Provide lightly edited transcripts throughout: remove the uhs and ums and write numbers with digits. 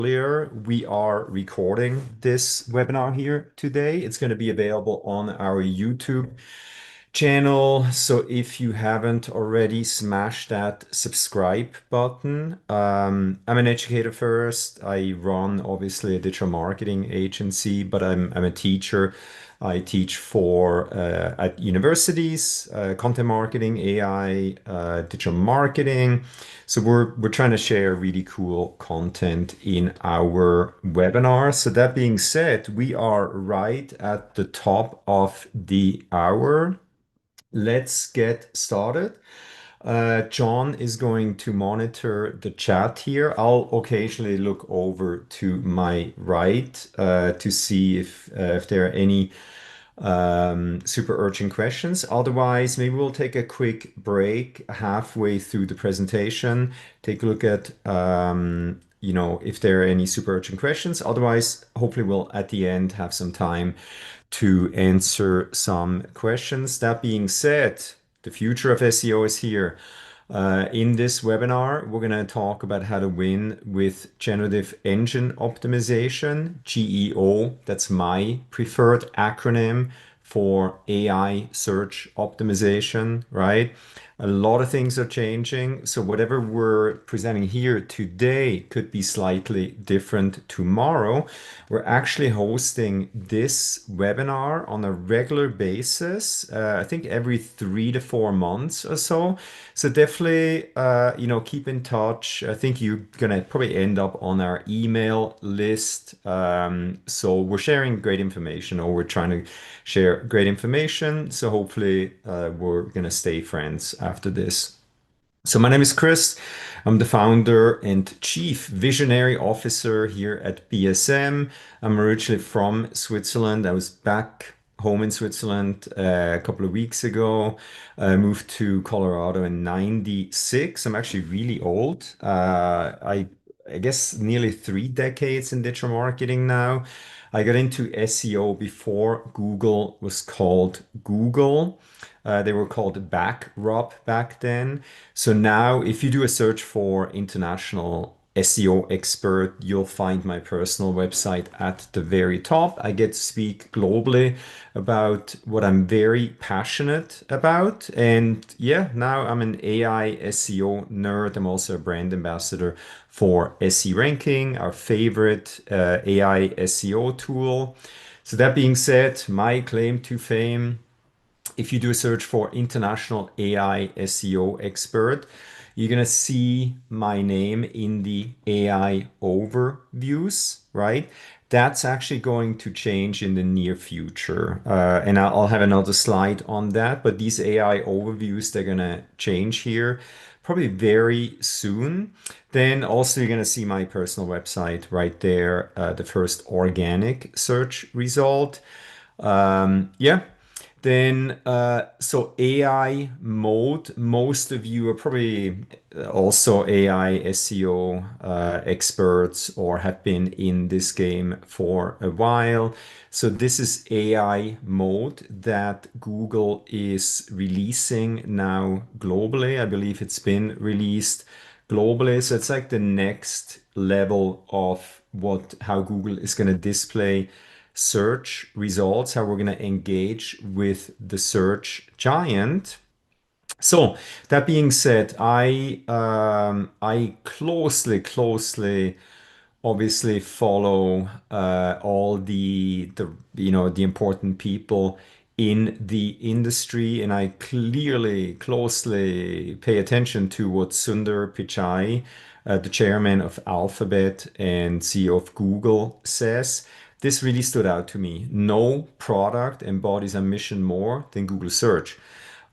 Earlier, we are recording this webinar here today. It's going to be available on our YouTube channel. So if you haven't already, smash that subscribe button. I'm an educator first. I run obviously a digital marketing agency, but I'm a teacher. I teach for at universities, content marketing, AI, digital marketing. So we're trying to share really cool content in our webinar. So that being said, we are right at the top of the hour. Let's get started. John is going to monitor the chat here. I'll occasionally look over to my right to see if there are any super urgent questions. Otherwise, maybe we'll take a quick break halfway through the presentation, take a look at if there are any super urgent questions. Otherwise, hopefully we'll at the end have some time to answer some questions. That being said, the future of SEO is here. In this webinar, we're going to talk about how to win with generative engine optimization, GEO. That's my preferred acronym for AI search optimization, right? A lot of things are changing. So whatever we're presenting here today could be slightly different tomorrow. We're actually hosting this webinar on a regular basis, I think every 3 to 4 months or so. So definitely, keep in touch. I think you're gonna probably end up on our email list. So we're sharing great information, or we're trying to share great information. So hopefully, we're gonna stay friends after this. So my name is Chris. I'm the founder and chief visionary officer here at BSM. I'm originally from Switzerland. I was back home in Switzerland a couple of weeks ago. I moved to Colorado in 96. I'm actually really old. I guess nearly 3 decades in digital marketing now. I got into SEO before Google was called Google. They were called Backrub back then. So now, if you do a search for international SEO expert, you'll find my personal website at the very top. I get to speak globally about what I'm very passionate about. And yeah, now I'm an AI SEO nerd. I'm also a brand ambassador for SE Ranking, our favorite AI SEO tool. So that being said, my claim to fame, if you do a search for international AI SEO expert, you're going to see my name in the AI overviews, right? That's actually going to change in the near future. And I'll have another slide on that. But these AI overviews, they're going to change here probably very soon. Then also, you're going to see my personal website right there, the first organic search result. Yeah. Then, so AI mode, most of you are probably also AI SEO experts or have been in this game for a while. So this is AI mode that Google is releasing now globally. I believe it's been released globally. So it's like the next level of how Google is going to display search results, how we're going to engage with the search giant. So that being said, I closely obviously follow all the important people in the industry, and I closely pay attention to what Sundar Pichai, the chairman of Alphabet and CEO of Google, says. This really stood out to me. No product embodies a mission more than Google Search.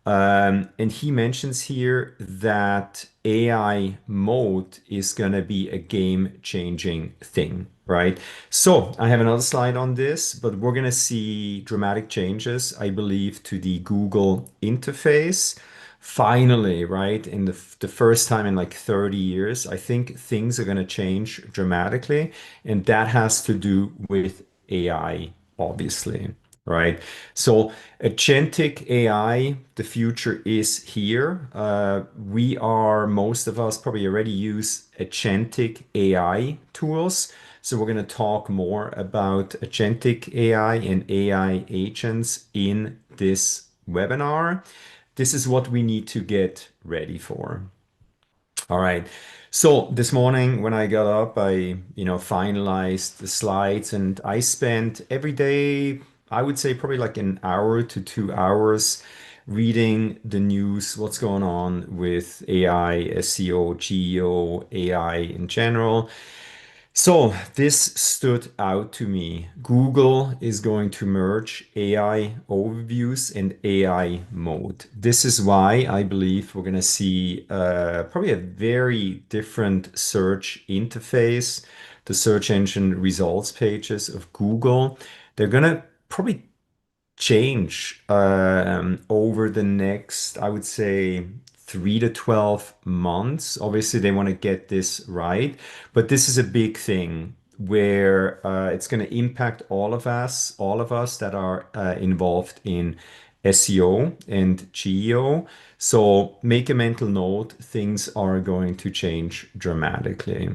And he mentions here that AI mode is going to be a game-changing thing, right? So I have another slide on this, but we're going to see dramatic changes, I believe, to the Google interface. Finally, right, in the first time in like 30 years, I think things are going to change dramatically, and that has to do with AI, obviously, right? So agentic AI, the future is here. Most of us probably already use agentic AI tools. So we're going to talk more about agentic AI and AI agents in this webinar. This is what we need to get ready for. All right. So this morning when I got up, finalized the slides and I spent every day, I would say probably like an hour to 2 hours reading the news, what's going on with AI, SEO, GEO, AI in general. So this stood out to me. Google is going to merge AI overviews and AI mode. This is why I believe we're going to see probably a very different search interface. The search engine results pages of Google, they're going to probably change over the next, I would say, 3 to 12 months. Obviously, they want to get this right, but this is a big thing where it's going to impact all of us that are involved in SEO and GEO. So make a mental note, things are going to change dramatically.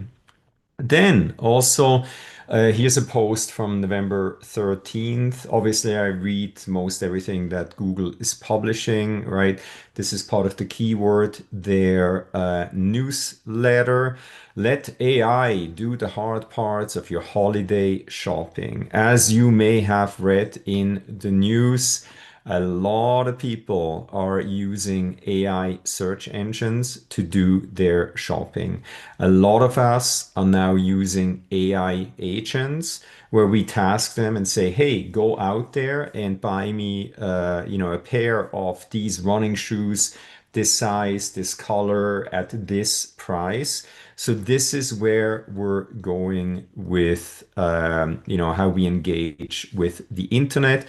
Then also, here's a post from November 13th. Obviously, I read most everything that Google is publishing, right? This is part of the keyword, their newsletter. Let AI do the hard parts of your holiday shopping. As you may have read in the news, a lot of people are using AI search engines to do their shopping. A lot of us are now using AI agents where we task them and say, "Hey, go out there and buy me, a pair of these running shoes, this size, this color, at this price." So this is where we're going with, how we engage with the internet.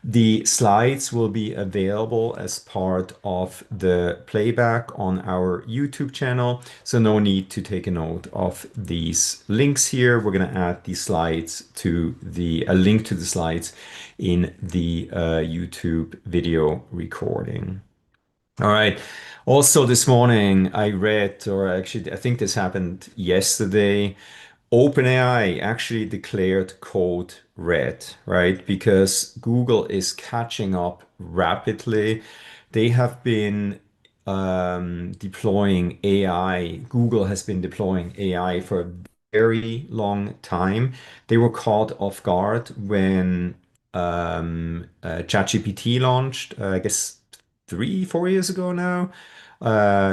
The slides will be available as part of the playback on our YouTube channel. So no need to take a note of these links here. We're going to add these slides to a link to the slides in the YouTube video recording. All right. Also, this morning I read, or actually, I think this happened yesterday. OpenAI actually declared code red, right? Because Google is catching up rapidly. They have been deploying AI. Google has been deploying AI for a very long time. They were caught off guard when ChatGPT launched, I guess 3, 4 years ago now,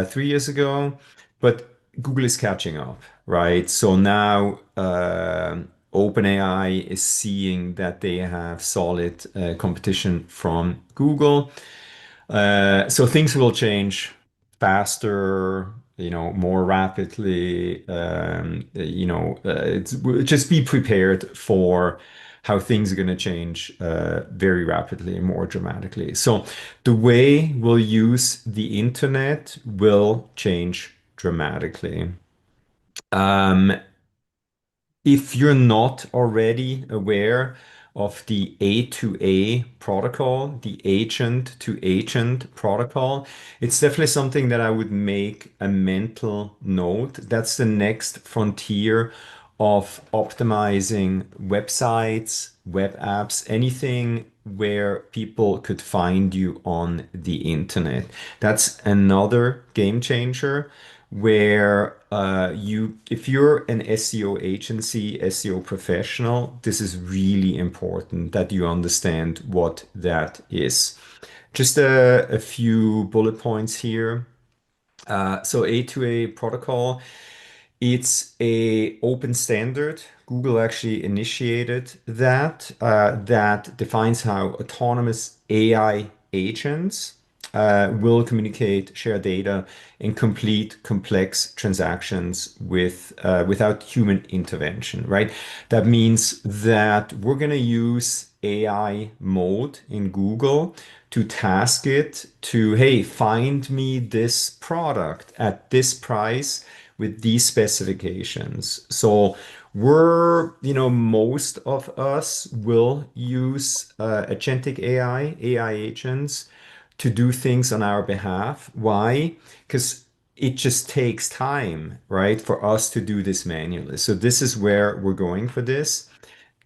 3 years ago. But Google is catching up, right? So now OpenAI is seeing that they have solid competition from Google. So things will change faster, more rapidly. Just be prepared for how things are going to change very rapidly and more dramatically. So the way we'll use the internet will change dramatically. Um, if you're not already aware of the A2A protocol, the agent to agent protocol, it's definitely something that I would make a mental note. That's the next frontier of optimizing websites, web apps, anything where people could find you on the internet. That's another game changer where if you're an SEO agency, SEO professional, this is really important that you understand what that is. Just a few bullet points here. So A2A protocol, it's a open standard. Google actually initiated that defines how autonomous AI agents will communicate, share data, and complete complex transactions without human intervention, right? That means that we're going to use AI mode in Google to task it to, hey, find me this product at this price with these specifications. So Most of us will use agentic AI agents to do things on our behalf. Why? Because it just takes time, right, for us to do this manually. So this is where we're going for this.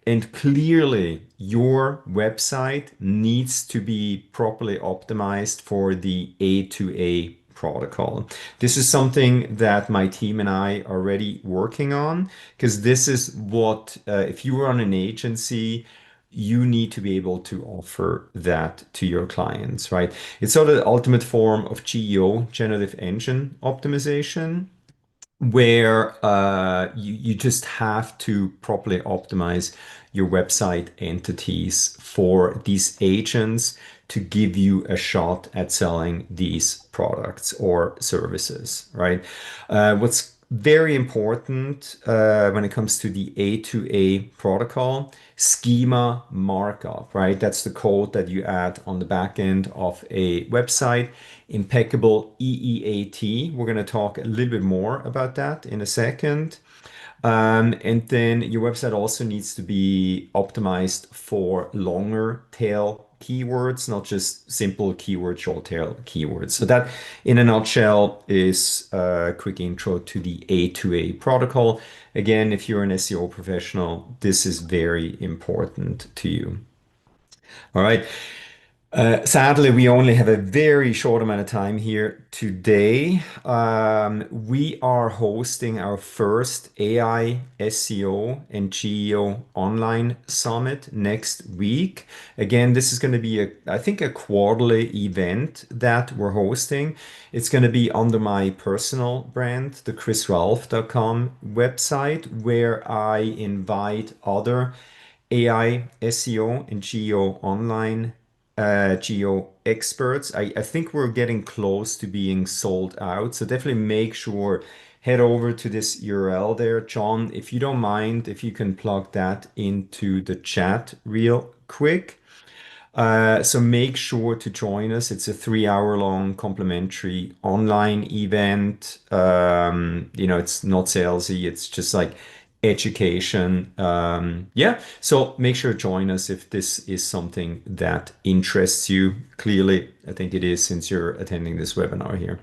And clearly, your website needs to be properly optimized for the A2A protocol. This is something that my team and I are already working on because this is what, if you run an agency, you need to be able to offer that to your clients, right? It's sort of the ultimate form of GEO, generative engine optimization where you just have to properly optimize your website entities for these agents to give you a shot at selling these products or services, right? What's very important when it comes to the A2A protocol, schema markup, right? That's the code that you add on the back end of a website. Impeccable EEAT. We're going to talk a little bit more about that in a second. And then your website also needs to be optimized for longer tail keywords, not just simple keyword, short tail keywords. So that, in a nutshell, is a quick intro to the A2A protocol. Again, if you're an SEO professional, this is very important to you. All right. Sadly, we only have a very short amount of time here today. We are hosting our first AI, SEO, and GEO online summit next week. Again, this is going to be I think, a quarterly event that we're hosting. It's going to be under my personal brand, the chrisraulf.com website, where I invite other AI, SEO, and GEO online geo experts. I think we're getting close to being sold out. So definitely make sure head over to this URL there. John, if you don't mind, if you can plug that into the chat real quick. So make sure to join us. It's a 3 hour long complimentary online event. It's not salesy. It's just like education. Yeah. So make sure to join us if this is something that interests you. Clearly, I think it is since you're attending this webinar here.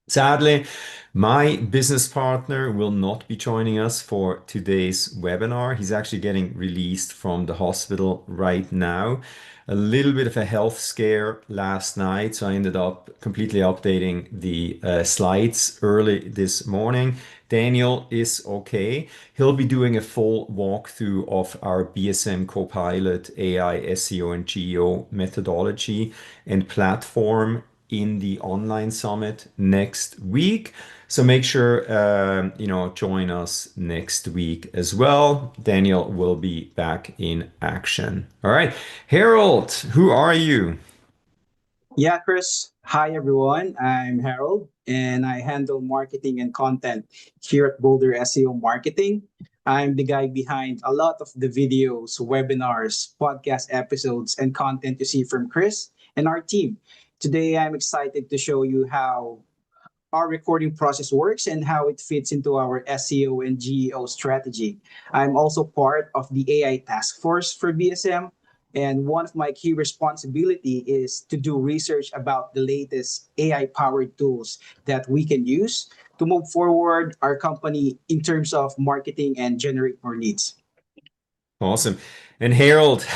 Sadly, my business partner will not be joining us for today's webinar. He's actually getting released from the hospital right now. A little bit of a health scare last night, so I ended up completely updating the slides early this morning. Daniel is okay. He'll be doing a full walkthrough of our BSM Copilot AI SEO and GEO methodology and platform in the online summit next week. So make sure, join us next week as well. Daniel will be back in action. All right. Harold, who are you? Yeah, Chris. Hi, everyone. I'm Harold, and I handle marketing and content here at Boulder SEO Marketing. I'm the guy behind a lot of the videos, webinars, podcast episodes, and content you see from Chris and our team. Today, I'm excited to show you how our recording process works and how it fits into our SEO and GEO strategy. I'm also part of the AI task force for BSM, and one of my key responsibility is to do research about the latest AI powered tools that we can use to move forward our company in terms of marketing and generate more leads. Awesome. And Harold,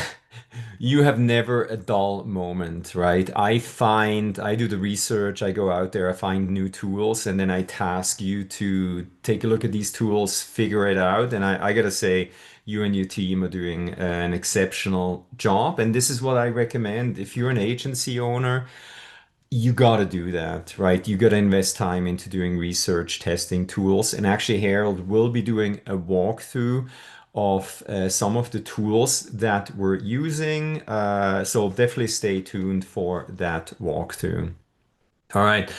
you have never a dull moment, right? I do the research, I go out there, I find new tools, and then I task you to take a look at these tools, figure it out. And I gotta say, you and your team are doing an exceptional job. And this is what I recommend. If you're an agency owner, you got to do that, right? You got to invest time into doing research, testing tools. And actually, Harold will be doing a walkthrough of some of the tools that we're using. So definitely stay tuned for that walkthrough. All right.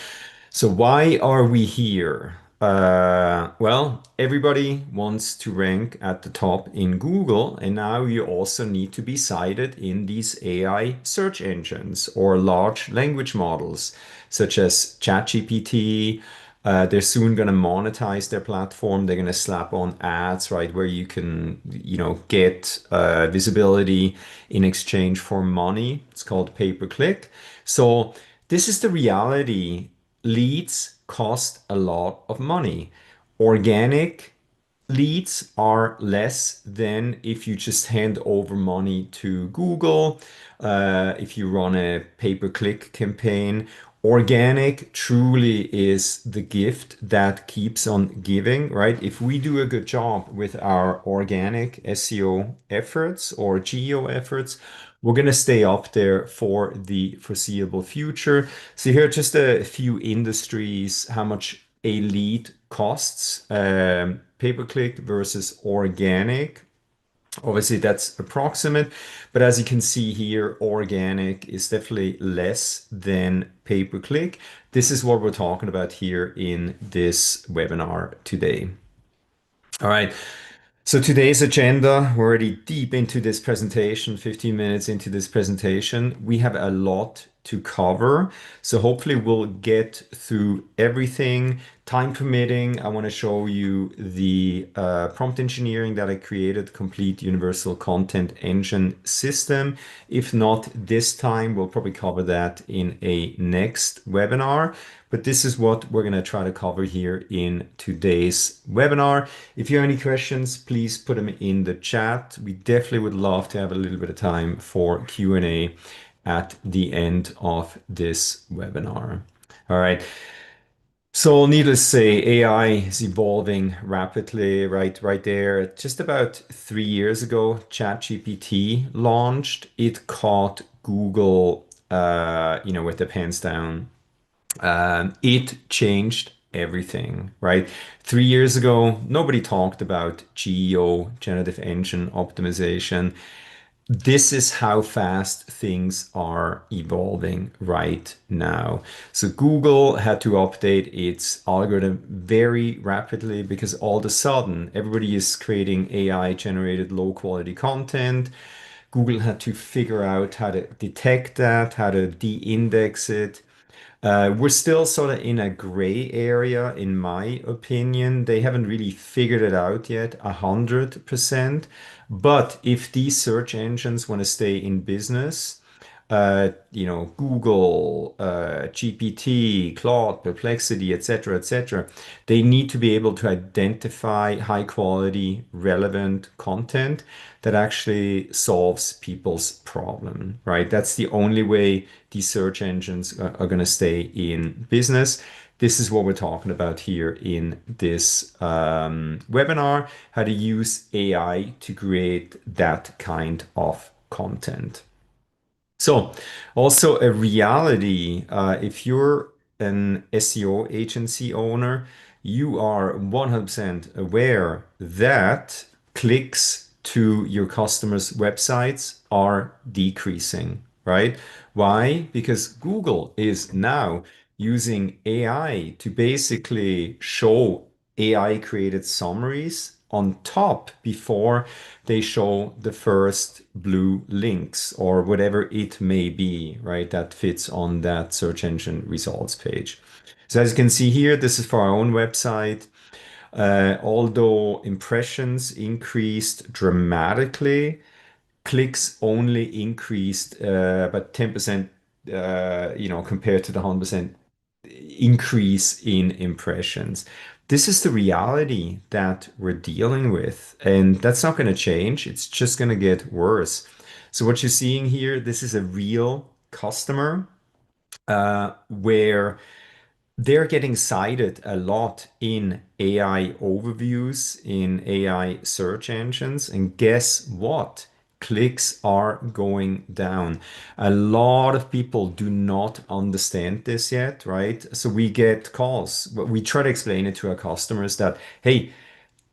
So why are we here? Well, everybody wants to rank at the top in Google, and now you also need to be cited in these AI search engines or large language models, such as ChatGPT, They're soon going to monetize their platform. They're going to slap on ads, right, where you can, get visibility in exchange for money. It's called pay-per-click. So this is the reality. Leads cost a lot of money. Organic leads are less than if you just hand over money to Google, if you run a pay-per-click campaign. Organic truly is the gift that keeps on giving, right? If we do a good job with our organic SEO efforts or GEO efforts, we're going to stay up there for the foreseeable future. So here are just a few industries, how much a lead costs, pay-per-click versus organic. Obviously, that's approximate, but as you can see here, organic is definitely less than pay-per-click. This is what we're talking about here in this webinar today. All right. So today's agenda, we're already deep into this presentation, 15 minutes into this presentation. We have a lot to cover. So hopefully we'll get through everything. Time permitting, I want to show you the prompt engineering that I created, complete universal content engine system. If not this time, we'll probably cover that in a next webinar. But this is what we're going to try to cover here in today's webinar. If you have any questions, please put them in the chat. We definitely would love to have a little bit of time for Q&A at the end of this webinar. All right. So needless to say, AI is evolving rapidly, right there. Just about 3 years ago, ChatGPT launched. It caught Google, with the pants down. It changed everything, right? 3 years ago, nobody talked about GEO, generative engine optimization. This is how fast things are evolving right now. So Google had to update its algorithm very rapidly because all of a sudden everybody is creating AI generated low quality content. Google had to figure out how to detect that, how to de-index it. We're still sort of in a gray area, in my opinion. They haven't really figured it out yet, 100%. But if these search engines want to stay in business, Google, GPT, Claude, Perplexity, etc., they need to be able to identify high quality, relevant content that actually solves people's problem, right? That's the only way these search engines are going to stay in business. This is what we're talking about here in this webinar, how to use AI to create that kind of content. So, also a reality, if you're an SEO agency owner, you are 100% aware that clicks to your customers' websites are decreasing, right? Why? Because Google is now using AI to basically show AI created summaries on top before they show the first blue links or whatever it may be, right? That fits on that search engine results page. So as you can see here, this is for our own website. Although impressions increased dramatically, clicks only increased about 10%, compared to the 100% increase in impressions. This is the reality that we're dealing with, and that's not going to change. It's just going to get worse. So what you're seeing here, this is a real customer where they're getting cited a lot in AI overviews, in AI search engines. And guess what? Clicks are going down. A lot of people do not understand this yet, right? So we get calls. We try to explain it to our customers that, hey,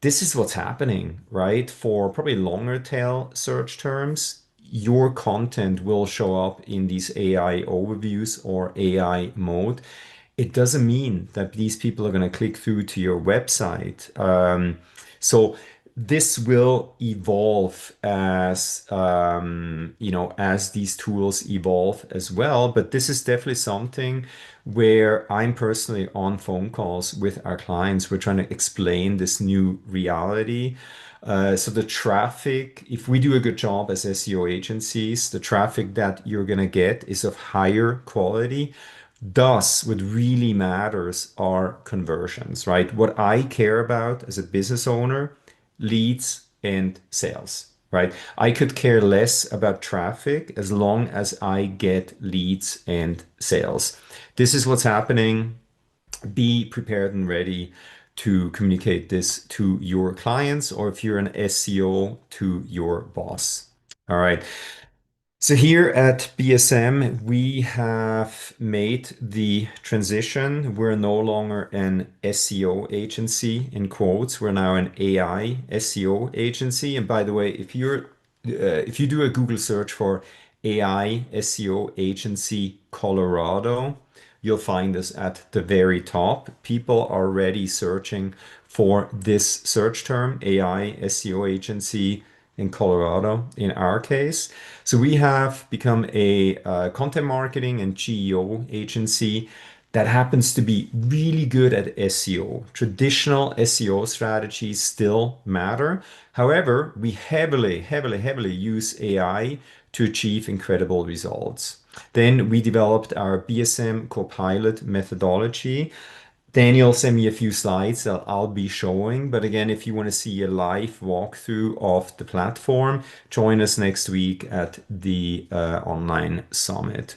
this is what's happening, right? For probably longer tail search terms, your content will show up in these AI overviews or AI mode. It doesn't mean that these people are going to click through to your website. So this will evolve as as these tools evolve as well. But this is definitely something where I'm personally on phone calls with our clients. We're trying to explain this new reality. So the traffic, if we do a good job as SEO agencies, the traffic that you're gonna get is of higher quality. Thus, what really matters are conversions, right? What I care about as a business owner, leads and sales, right? I could care less about traffic as long as I get leads and sales. This is what's happening. Be prepared and ready to communicate this to your clients, or if you're an SEO, to your boss. All right. So here at BSM, we have made the transition. We're no longer an SEO agency in quotes. We're now an AI SEO agency. And by the way, if you do a Google search for AI SEO agency Colorado, you'll find us at the very top. People are already searching for this search term, AI SEO agency in Colorado, in our case. So we have become a content marketing and GEO agency that happens to be really good at SEO. Traditional SEO strategies still matter. However, we heavily use AI to achieve incredible results. Then we developed our BSM Copilot methodology. Daniel sent me a few slides that I'll be showing. But again, if you want to see a live walkthrough of the platform, join us next week at the online summit.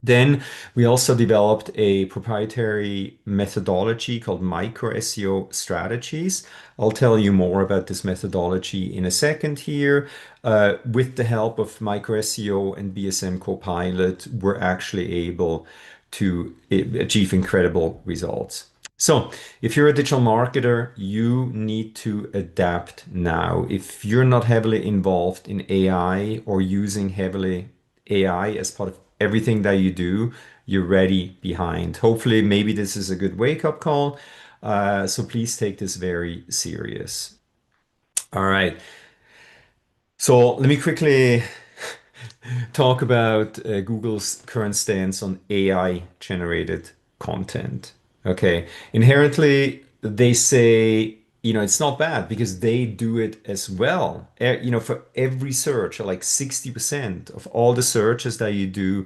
Then we also developed a proprietary methodology called micro SEO strategies. I'll tell you more about this methodology in a second here. With the help of micro SEO and BSM Copilot, we're actually able to achieve incredible results. So, if you're a digital marketer, you need to adapt now. If you're not heavily involved in AI or using heavily AI as part of everything that you do, you're ready behind. Hopefully, maybe this is a good wake-up call. So please take this very serious. All right. So let me quickly talk about Google's current stance on AI generated content. Okay. Inherently, they say, it's not bad because they do it as well. For every search, like 60% of all the searches that you do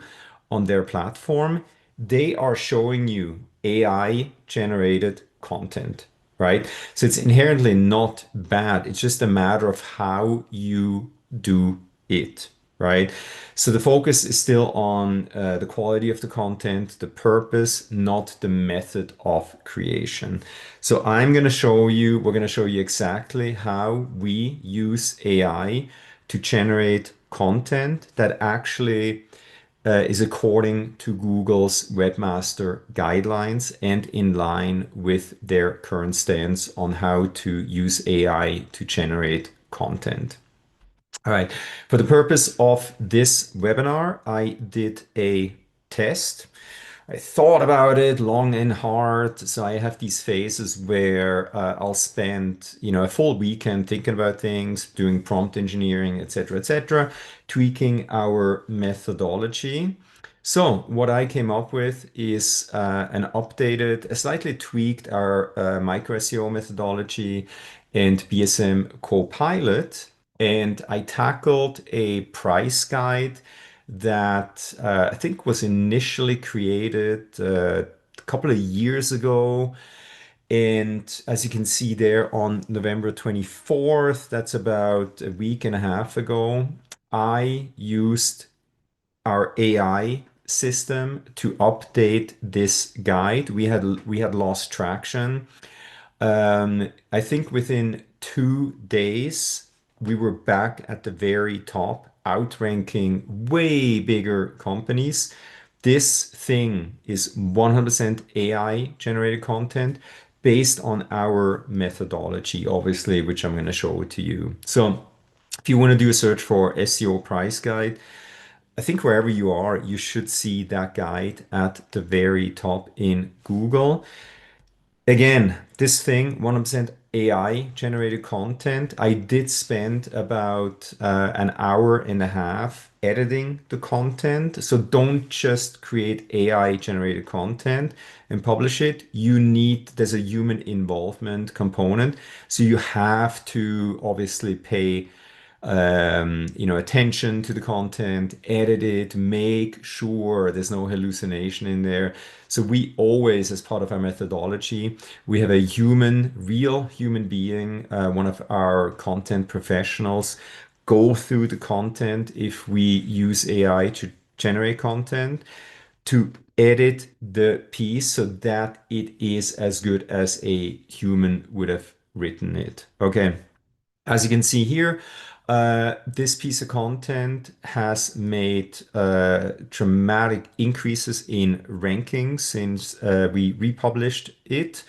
on their platform, they are showing you AI generated content, right? So it's inherently not bad. It's just a matter of how you do it, right? So the focus is still on the quality of the content, the purpose, not the method of creation. So we're going to show you exactly how we use AI to generate content that actually is according to Google's webmaster guidelines and in line with their current stance on how to use AI to generate content. All right. For the purpose of this webinar, I did a test. I thought about it long and hard. So I have these phases where I'll spend, a full weekend thinking about things, doing prompt engineering, etc., tweaking our methodology. So what I came up with is a slightly tweaked our micro SEO methodology and BSM Copilot. And I tackled a price guide that I think was initially created a couple of years ago. And as you can see there on November 24th, that's about a week and a half ago, I used our AI system to update this guide. We had lost traction. I think within 2 days, we were back at the very top, outranking way bigger companies. This thing is 100% AI generated content based on our methodology, obviously, which I'm going to show to you. So if you want to do a search for SEO price guide, I think wherever you are, you should see that guide at the very top in Google. Again, this thing, 100% AI generated content. I did spend about an hour and a half editing the content. So don't just create AI generated content and publish it. There's a human involvement component. So you have to obviously pay attention to the content, edit it, make sure there's no hallucination in there. So we always, as part of our methodology, we have a real human being, one of our content professionals, go through the content if we use AI to generate content to edit the piece so that it is as good as a human would have written it. Okay. As you can see here, this piece of content has made dramatic increases in rankings since we republished it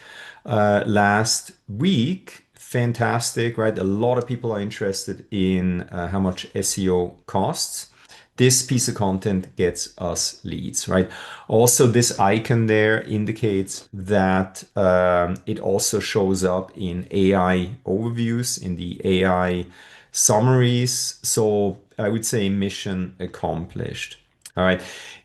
last week. Fantastic, right? A lot of people are interested in how much SEO costs. This piece of content gets us leads, right? Also, this icon there indicates that it also shows up in AI overviews, in the AI summaries. So I would say mission accomplished. All right.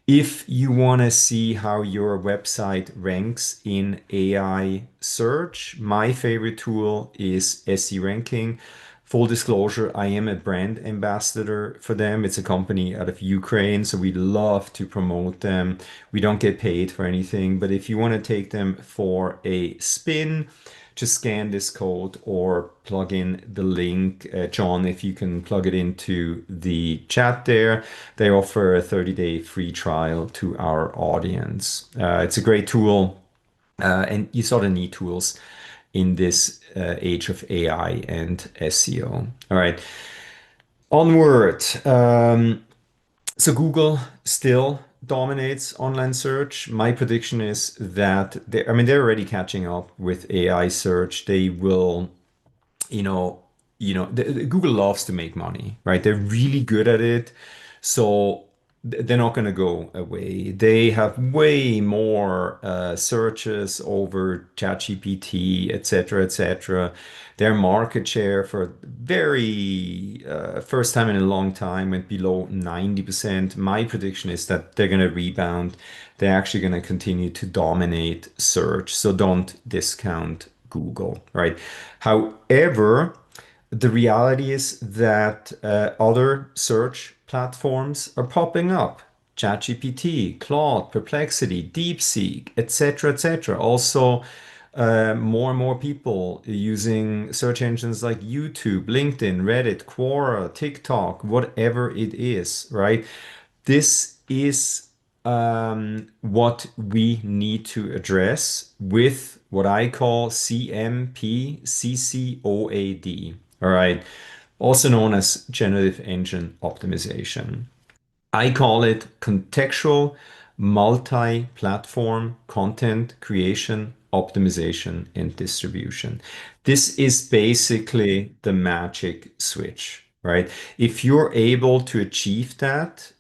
If you want to see how your website ranks in AI search, my favorite tool is SE Ranking. Full disclosure, I am a brand ambassador for them. It's a company out of Ukraine, so we love to promote them. We don't get paid for anything, but if you want to take them for a spin, just scan this code or plug in the link. John, if you can plug it into the chat there, they offer a 30-day free trial to our audience. It's a great tool, and you sort of need tools in this age of AI and SEO. All right, onward. So Google still dominates online search. My prediction is that they're already catching up with AI search. They will you know, Google loves to make money, right? They're really good at it. So they're not going to go away. They have way more searches over ChatGPT, et cetera, et cetera. Their market share for very first time in a long time went below 90%. My prediction is that they're going to rebound. They're actually going to continue to dominate search. So don't discount Google, right? However, the reality is that other search platforms are popping up. ChatGPT, Claude, Perplexity, DeepSeek, etc., etc. Also, more and more people using search engines like YouTube, LinkedIn, Reddit, Quora, TikTok, whatever it is, right? This is what we need to address with what I call CMP CCOAD. All right, also known as Generative Engine Optimization. I call it contextual multi-platform content creation, optimization, and distribution. This is basically the magic switch, right? If you're able to achieve that,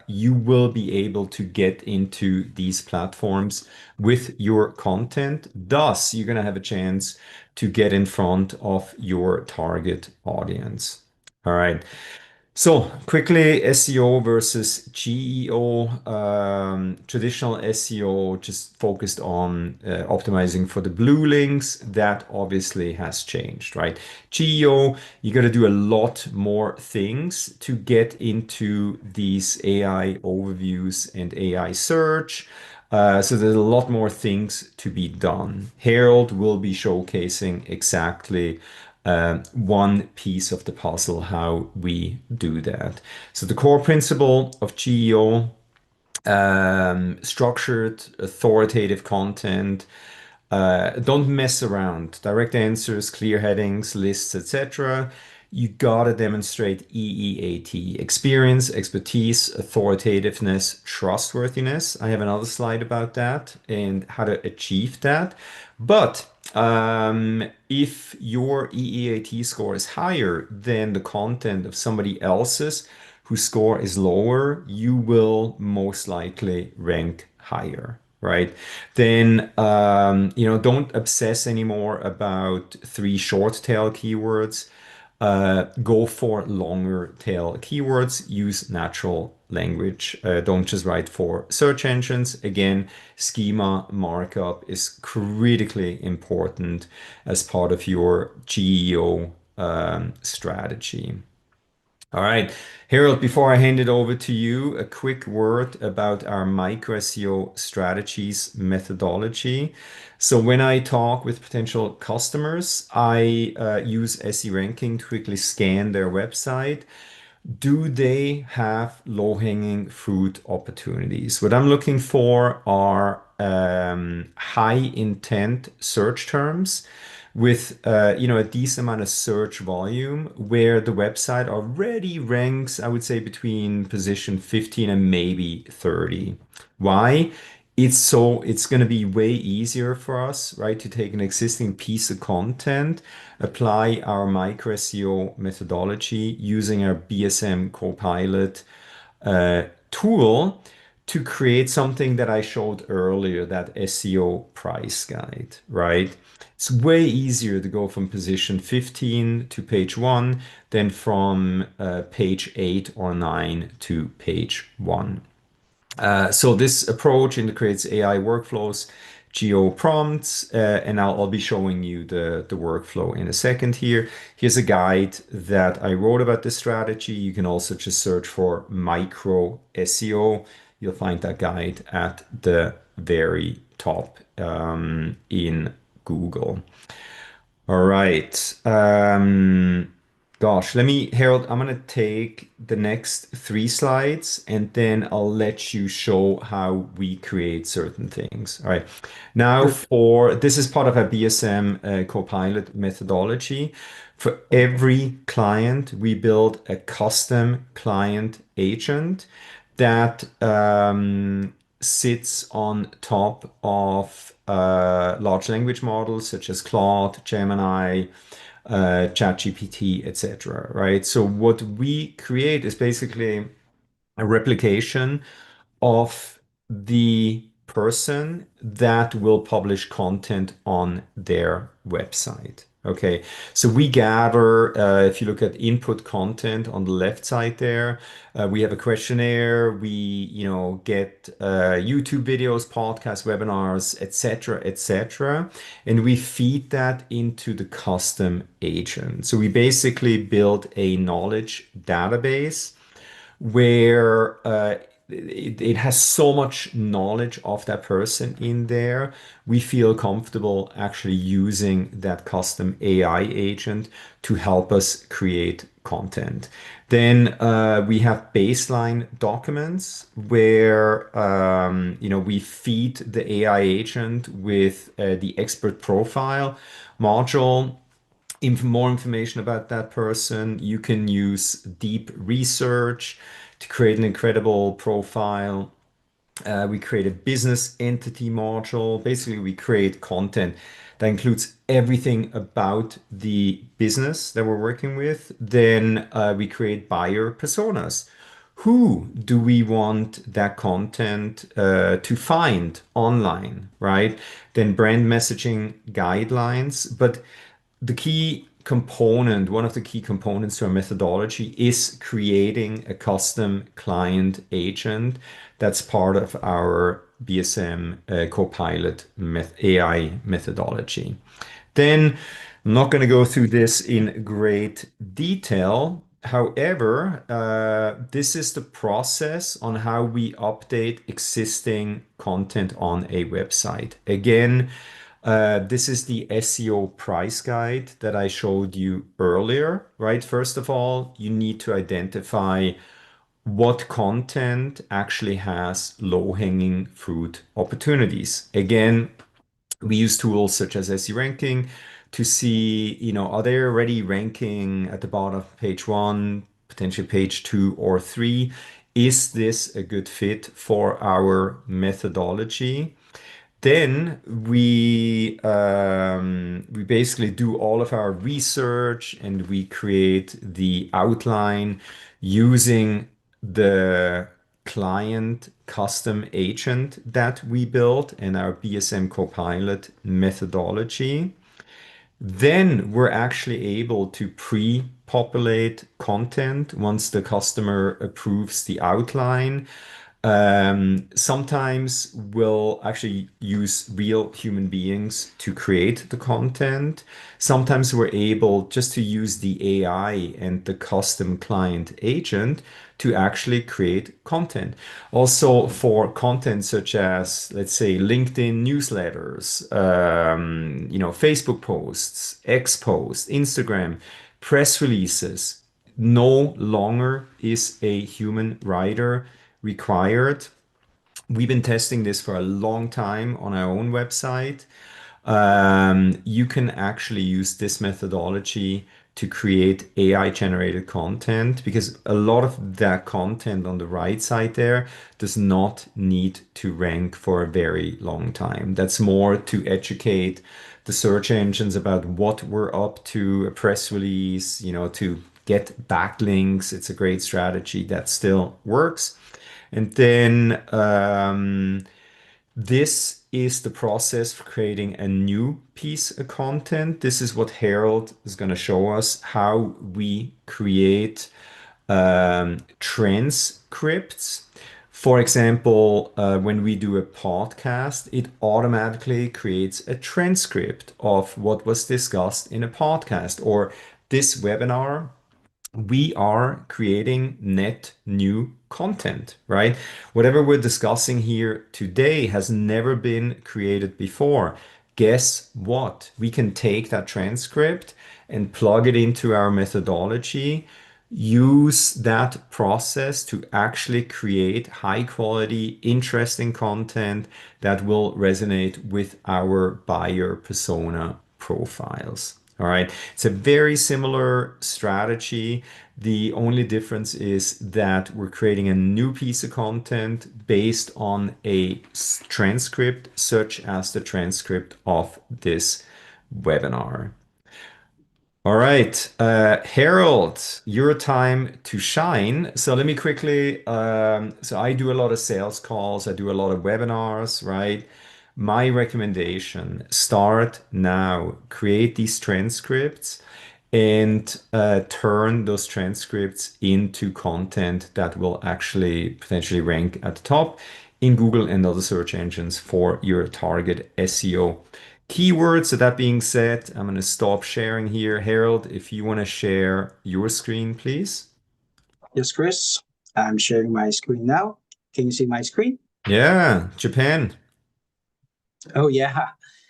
you will be able to get into these platforms with your content. Thus, you're going to have a chance to get in front of your target audience. All right. So quickly, SEO versus GEO. Traditional SEO just focused on optimizing for the blue links. That obviously has changed, right? GEO, you got to do a lot more things to get into these AI overviews and AI search. So there's a lot more things to be done. Harold will be showcasing exactly one piece of the puzzle, how we do that. So the core principle of GEO, structured, authoritative content. Don't mess around. Direct answers, clear headings, lists, etc. You gotta demonstrate EEAT, experience, expertise, authoritativeness, trustworthiness. I have another slide about that and how to achieve that. But if your EEAT score is higher than the content of somebody else's whose score is lower, you will most likely rank higher. right? Then, don't obsess anymore about three short tail keywords. Go for longer tail keywords. Use natural language. Don't just write for search engines. Again, schema markup is critically important as part of your GEO strategy. All right, Harold, before I hand it over to you, a quick word about our micro SEO strategies methodology. So when I talk with potential customers, I use SE ranking to quickly scan their website. Do they have low-hanging fruit opportunities? What I'm looking for are high intent search terms with a decent amount of search volume where the website already ranks, I would say, between position 15 and maybe 30. Why? It's going to be way easier for us, right, to take an existing piece of content, apply our micro SEO methodology using our BSM Copilot tool to create something that I showed earlier, that SEO price guide, right? It's way easier to go from position 15 to page one than from page 8 or 9 to page 1. So this approach integrates AI workflows, geo prompts, and I'll be showing you the workflow in a second here. Here's a guide that I wrote about this strategy. You can also just search for micro SEO. You'll find that guide at the very top in Google. All right. Harold, I'm gonna take the next three slides and then I'll let you show how we create certain things. All right. Now, Sure. this is part of a BSM Copilot methodology. For every client, we build a custom client agent that sits on top of large language models such as Claude, Gemini, ChatGPT, etc. Right? So what we create is basically a replication of the person that will publish content on their website. Okay, so we gather, if you look at input content on the left side there, we have a questionnaire, we, get YouTube videos, podcasts, webinars, etc., etc., and we feed that into the custom agent. So we basically build a knowledge database where it has so much knowledge of that person in there. We feel comfortable actually using that custom AI agent to help us create content. Then we have baseline documents where we feed the AI agent with the expert profile module. More information about that person. You can use deep research to create an incredible profile. We create a business entity module. Basically, we create content that includes everything about the business that we're working with. Then we create buyer personas. Who do we want that content to find online, right? Then brand messaging guidelines. But the key component, one of the key components to our methodology is creating a custom client agent that's part of our BSM Copilot AI methodology. Then I'm not going to go through this in great detail. However, this is the process on how we update existing content on a website. Again, this is the SEO price guide that I showed you earlier, right? First of all, you need to identify what content actually has low-hanging fruit opportunities. Again, we use tools such as SE ranking to see, are they already ranking at the bottom of page one, potentially page two or three? Is this a good fit for our methodology? Then we basically do all of our research and we create the outline using the client custom agent that we built and our BSM Copilot methodology. Then we're actually able to pre-populate content once the customer approves the outline. Sometimes we'll actually use real human beings to create the content. Sometimes we're able just to use the AI and the custom client agent to actually create content. Also for content such as, let's say, LinkedIn newsletters, Facebook posts, X posts, Instagram, press releases. No longer is a human writer required. We've been testing this for a long time on our own website. You can actually use this methodology to create AI generated content because a lot of that content on the right side there does not need to rank for a very long time. That's more to educate the search engines about what we're up to, a press release, to get backlinks. It's a great strategy that still works. And then this is the process for creating a new piece of content. This is what Harold is going to show us how we create transcripts. For example, when we do a podcast, it automatically creates a transcript of what was discussed in a podcast or this webinar. We are creating net new content, right? Whatever we're discussing here today has never been created before. Guess what? We can take that transcript and plug it into our methodology, use that process to actually create high quality, interesting content that will resonate with our buyer persona profiles. All right. It's a very similar strategy. The only difference is that we're creating a new piece of content based on a transcript, such as the transcript of this webinar. All right, Harold, your time to shine. So let me quickly, so I do a lot of sales calls, I do a lot of webinars, right? My recommendation, start now, create these transcripts and turn those transcripts into content that will actually potentially rank at the top in Google and other search engines for your target SEO keywords. So that being said, I'm going to stop sharing here. Harold, if you want to share your screen, please. Yes, Chris. I'm sharing my screen now. Can you see my screen? Yeah, Japan. Oh, yeah.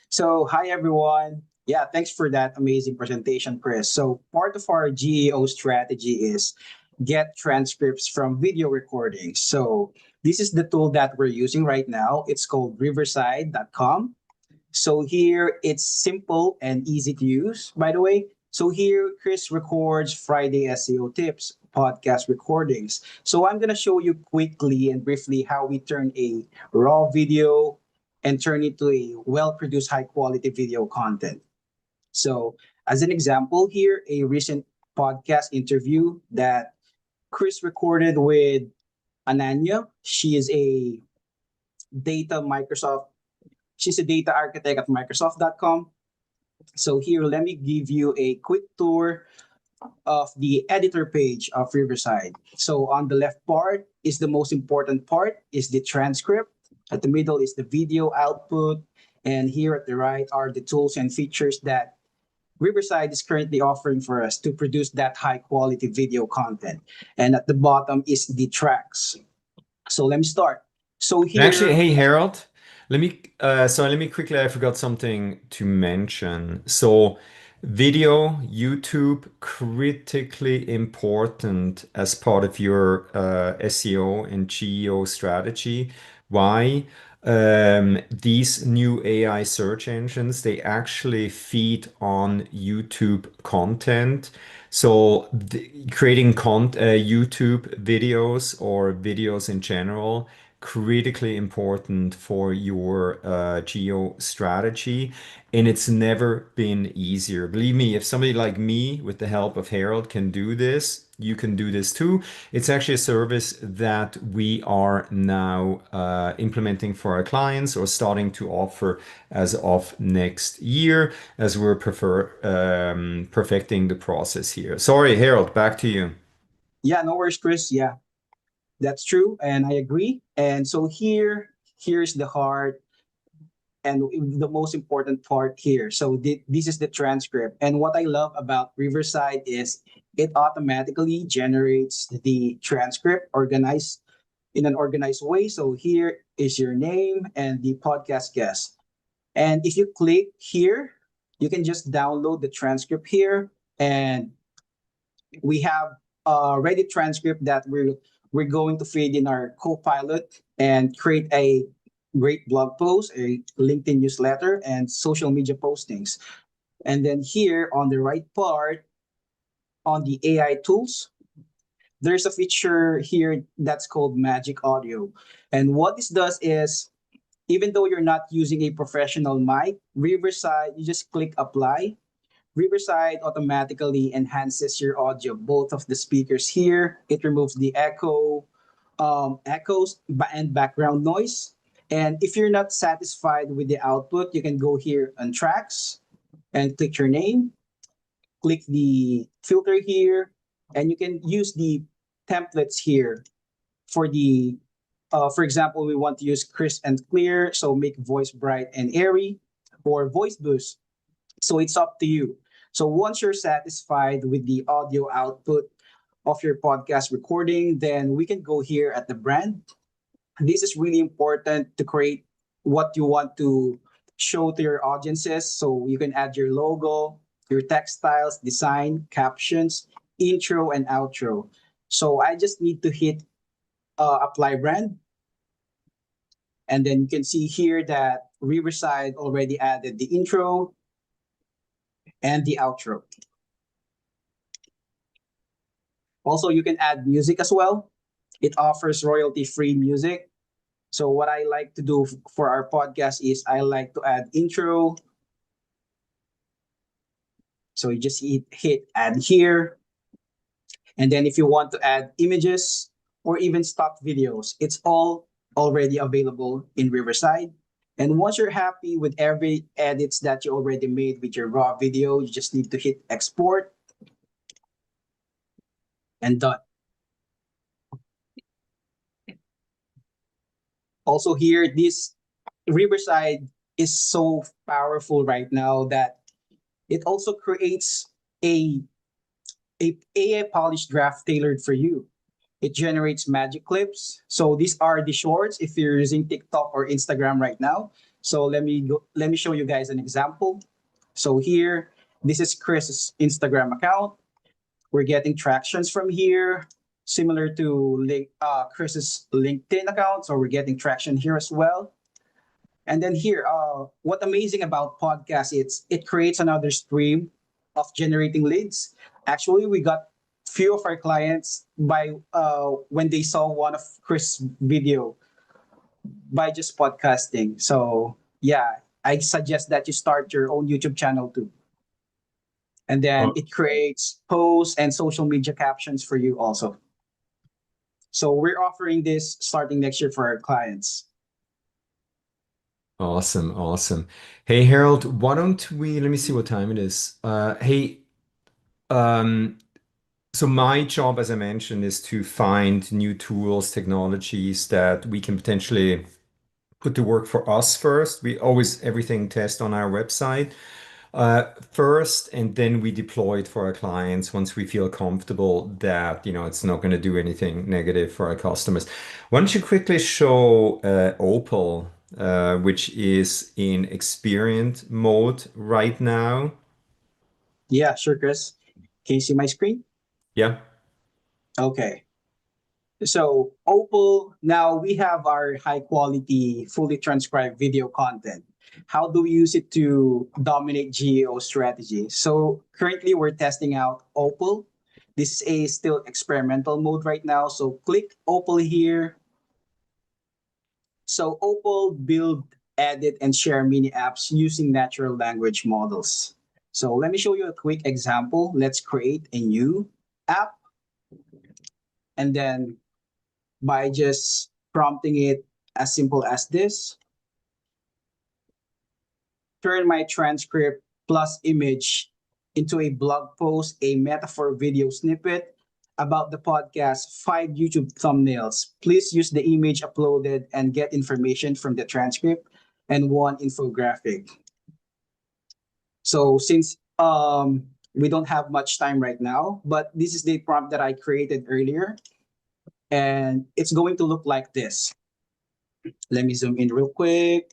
So, hi, everyone. Yeah, thanks for that amazing presentation, Chris. So, part of our GEO strategy is get transcripts from video recordings. So, this is the tool that we're using right now. It's called riverside.com. So here it's simple and easy to use, by the way. So here Chris records Friday SEO tips, podcast recordings. So I'm going to show you quickly and briefly how we turn a raw video and turn it to a well-produced high quality video content. So as an example here, a recent podcast interview that Chris recorded with Ananya. She is a data Microsoft She's a data architect at Microsoft.com. So here, let me give you a quick tour of the editor page of Riverside. So on the left part is the most important part, is the transcript. At the middle is the video output. And here at the right are the tools and features that Riverside is currently offering for us to produce that high quality video content. And at the bottom is the tracks. So let me start. So And actually, here, hey Harold, let me quickly, I forgot something to mention. So video, YouTube, critically important as part of your SEO and GEO strategy. Why? These new AI search engines, they actually feed on YouTube content. So creating YouTube videos or videos in general critically important for your geo strategy. And it's never been easier. Believe me, if somebody like me, with the help of Harold, can do this, you can do this too. It's actually a service that we are now implementing for our clients or starting to offer as of next year as we're perfecting the process here. Sorry, Harold, back to you. Yeah, no worries, Chris. Yeah, that's true, and I agree. And so here's the heart and the most important part here. So this is the transcript. And what I love about Riverside is it automatically generates the transcript organized in an organized way. So here is your name and the podcast guest. And if you click here, you can just download the transcript here. And we have a ready transcript that we're going to feed in our Copilot and create a great blog post, a LinkedIn newsletter, and social media postings. And then here on the right part, on the AI tools, there's a feature here that's called Magic Audio. And what this does is, even though you're not using a professional mic, Riverside, you just click apply. Riverside automatically enhances your audio, both of the speakers here. It removes the echoes and background noise. And if you're not satisfied with the output, you can go here on tracks and click your name, click the filter here, and you can use the templates here for the, for example, we want to use crisp and clear, so make voice bright and airy, or voice boost. So it's up to you. So once you're satisfied with the audio output of your podcast recording, then we can go here at the brand. This is really important to create what you want to show to your audiences. So you can add your logo, your text styles, design, captions, intro, and outro. So I just need to hit apply brand. And then you can see here that Riverside already added the intro and the outro. Also, you can add music as well. It offers royalty-free music. So what I like to do for our podcast is I like to add intro. So you just hit add here. And then if you want to add images or even stock videos, it's all already available in Riverside. And once you're happy with every edits that you already made with your raw video, you just need to hit export and done. Also here, this Riverside is so powerful right now that it also creates a, a AI polished draft tailored for you. It generates magic clips. So these are the shorts if you're using TikTok or Instagram right now. So let me show you guys an example. So here, this is Chris's Instagram account. We're getting tractions from here, similar to Chris's LinkedIn account. So we're getting traction here as well. And then here, what amazing about podcasts, it creates another stream of generating leads. Actually, we got few of our clients by when they saw one of Chris' video by just podcasting. So yeah, I suggest that you start your own YouTube channel too. And then Oh, it creates posts and social media captions for you also. So we're offering this starting next year for our clients. awesome, awesome. Hey, Harold, why don't we, let me see what time it is. Hey, um, so my job, as I mentioned, is to find new tools, technologies that we can potentially put to work for us first. We always everything test on our website first, and then we deploy it for our clients once we feel comfortable that, it's not going to do anything negative for our customers. Why don't you quickly show Opal, which is in experiment mode right now? Yeah, sure, Chris. Can you see my screen? Yeah. Okay. So Opal, now we have our high quality, fully transcribed video content. How do we use it to dominate GEO strategy? So currently we're testing out Opal. This is a still experimental mode right now. So click Opal here. So Opal build, edit, and share mini apps using natural language models. So let me show you a quick example. Let's create a new app, and then by just prompting it as simple as this, turn my transcript plus image into a blog post, a metaphor video snippet about the podcast, 5 YouTube thumbnails. Please use the image uploaded and get information from the transcript and one infographic. So since we don't have much time right now, but this is the prompt that I created earlier, and it's going to look like this. Let me zoom in real quick.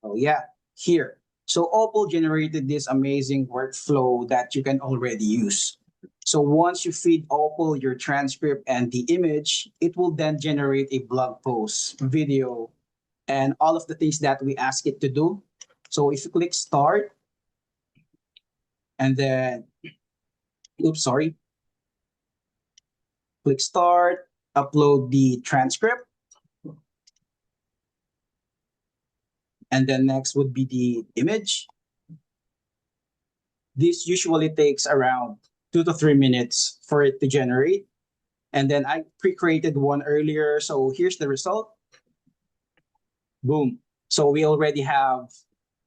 Oh yeah, here. So Opal generated this amazing workflow that you can already use. So once you feed Opal your transcript and the image, it will then generate a blog post, video, and all of the things that we ask it to do. So if you click start and then, oops, sorry, click start, upload the transcript, and then next would be the image. This usually takes around 2 to 3 minutes for it to generate. And then I pre-created one earlier. So here's the result. Boom. So we already have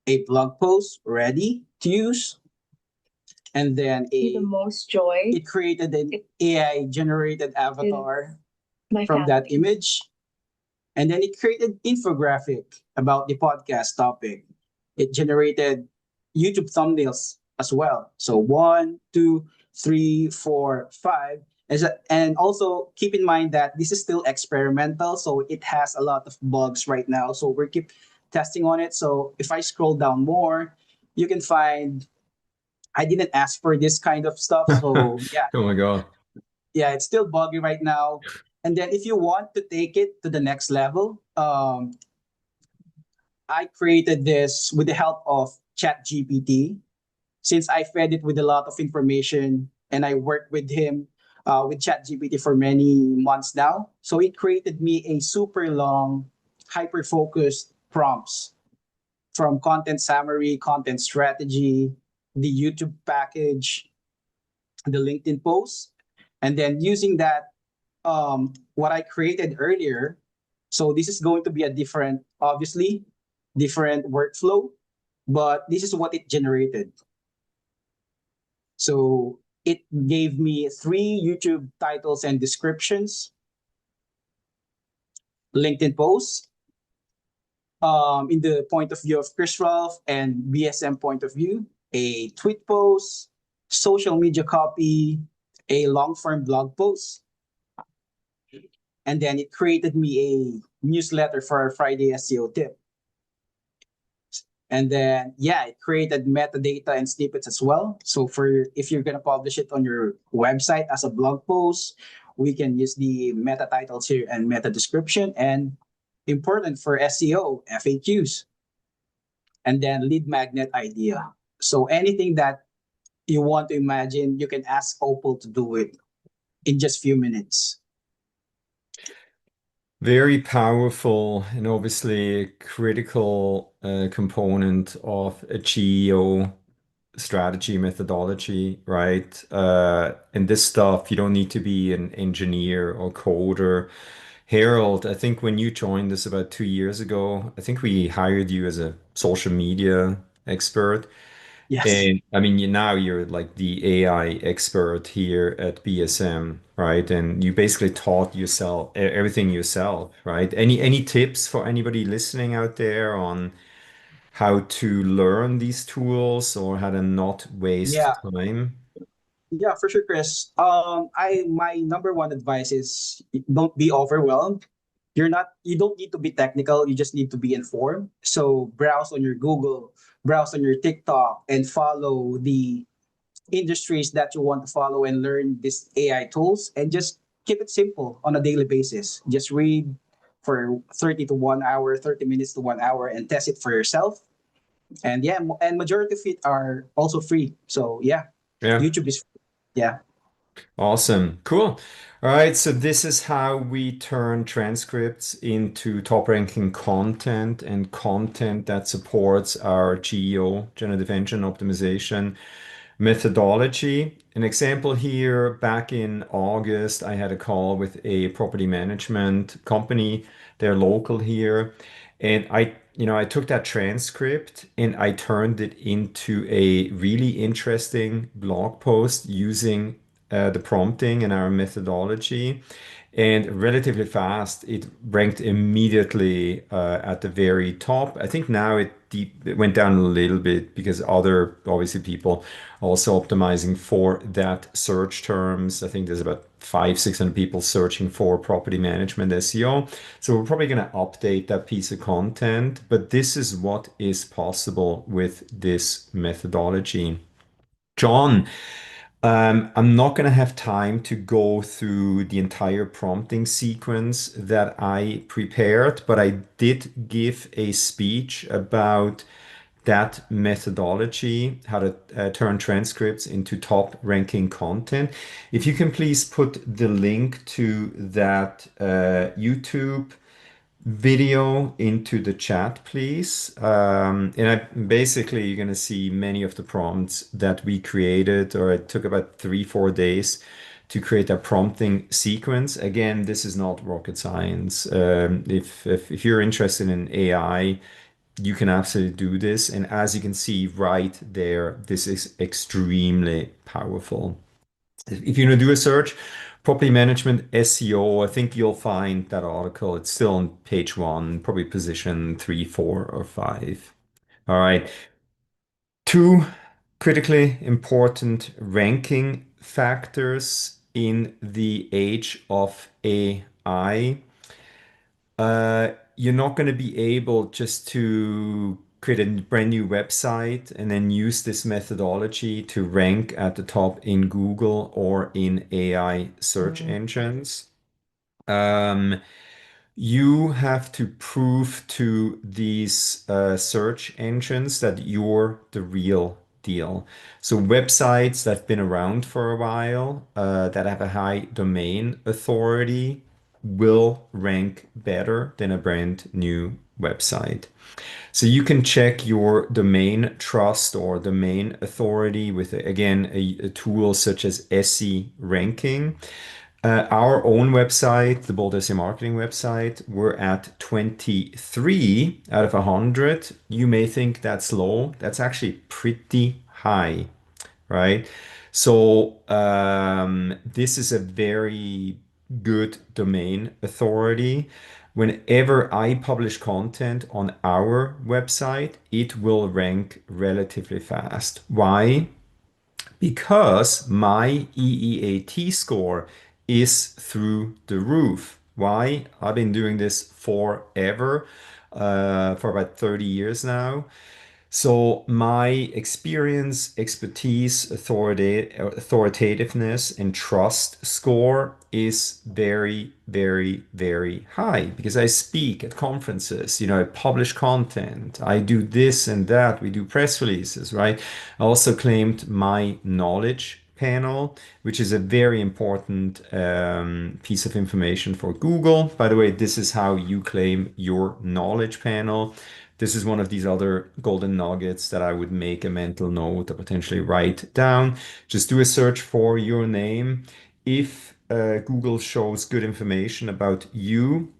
a blog post ready to use. And then the most joy. it created an AI generated avatar from that image. And then it created infographic about the podcast topic. It generated YouTube thumbnails as well. So 1, 2, 3, 4, 5. And also keep in mind that this is still experimental, so it has a lot of bugs right now. So we keep testing on it. So if I scroll down more, you can find I didn't ask for this kind of stuff. So yeah, Oh my God. yeah, it's still buggy right now. And then if you want to take it to the next level, I created this with the help of ChatGPT. Since I fed it with a lot of information and I worked with him with ChatGPT for many months now. So it created me a super long, hyper focused prompts from content summary, content strategy, the YouTube package, the LinkedIn post, and then using that, what I created earlier. So this is going to be a different, obviously, different workflow, but this is what it generated. So it gave me 3 YouTube titles and descriptions, LinkedIn posts, in the point of view of Chris Raulf and BSM point of view, a tweet post, social media copy, a long form blog post, and then it created me a newsletter for our Friday SEO tip. And then, yeah, it created metadata and snippets as well. So for if you're going to publish it on your website as a blog post, we can use the meta titles here and meta description, and important for SEO, FAQs, and then lead magnet idea. So anything that you want to imagine, you can ask Opal to do it in just few minutes. Very powerful and obviously a critical component of a GEO strategy methodology, right? And this stuff, you don't need to be an engineer or coder. Harold, I think when you joined us about 2 years ago, I think we hired you as a social media expert. Yes. And I mean, now you're like the AI expert here at BSM, right? And you basically taught yourself everything yourself, right? Any tips for anybody listening out there on how to learn these tools or how to not Yeah. waste time? Yeah, for sure, Chris. I my number one advice is don't be overwhelmed. You don't need to be technical, you just need to be informed. So browse on your Google, browse on your TikTok, and follow the industries that you want to follow and learn these AI tools, and just keep it simple on a daily basis. Just read for 30 to 1 hour, 30 minutes to 1 hour, and test it for yourself. And yeah, and majority of it are also free. So yeah, Yeah. YouTube is free. Yeah. Awesome. Cool. All right. So this is how we turn transcripts into top ranking content and content that supports our GEO, generative engine optimization methodology. An example here, back in August, I had a call with a property management company. They're local here. And I took that transcript and I turned it into a really interesting blog post using the prompting and our methodology. And relatively fast, it ranked immediately at the very top. I think now it went down a little bit because other, obviously, people also optimizing for that search terms. I think there's about 600 people searching for property management SEO. So we're probably going to update that piece of content, but this is what is possible with this methodology. John, I'm not going to have time to go through the entire prompting sequence that I prepared, but I did give a speech about that methodology, how to turn transcripts into top ranking content. If you can please put the link to that YouTube video into the chat, please. Basically, you're going to see many of the prompts that we created, or it took about 3, 4 days to create a prompting sequence. Again, this is not rocket science. If you're interested in AI, you can absolutely do this. And as you can see right there, this is extremely powerful. If you want to do a search, property management SEO, I think you'll find that article. It's still on page one, probably position 3, 4, or 5. All right. Two critically important ranking factors in the age of AI. You're not going to be able just to create a brand new website and then use this methodology to rank at the top in Google or in AI search engines. Um, you have to prove to these search engines that you're the real deal. So websites that have been around for a while, that have a high domain authority, will rank better than a brand new website. So you can check your domain trust or domain authority with, again, a tool such as SE ranking. Our own website, the Bold SEO marketing website, we're at 23 out of 100. You may think that's low. That's actually pretty high, right? So this is a very good domain authority. Whenever I publish content on our website, it will rank relatively fast. Why? Because my EEAT score is through the roof. Why? I've been doing this forever, for about 30 years now. So my experience, expertise, authoritativeness, and trust score is very, very, very high because I speak at conferences, I publish content, I do this and that, we do press releases, right? I also claimed my knowledge panel, which is a very important piece of information for Google. By the way, this is how you claim your knowledge panel. This is one of these other golden nuggets that I would make a mental note or potentially write down. Just do a search for your name. If Google shows good information about you,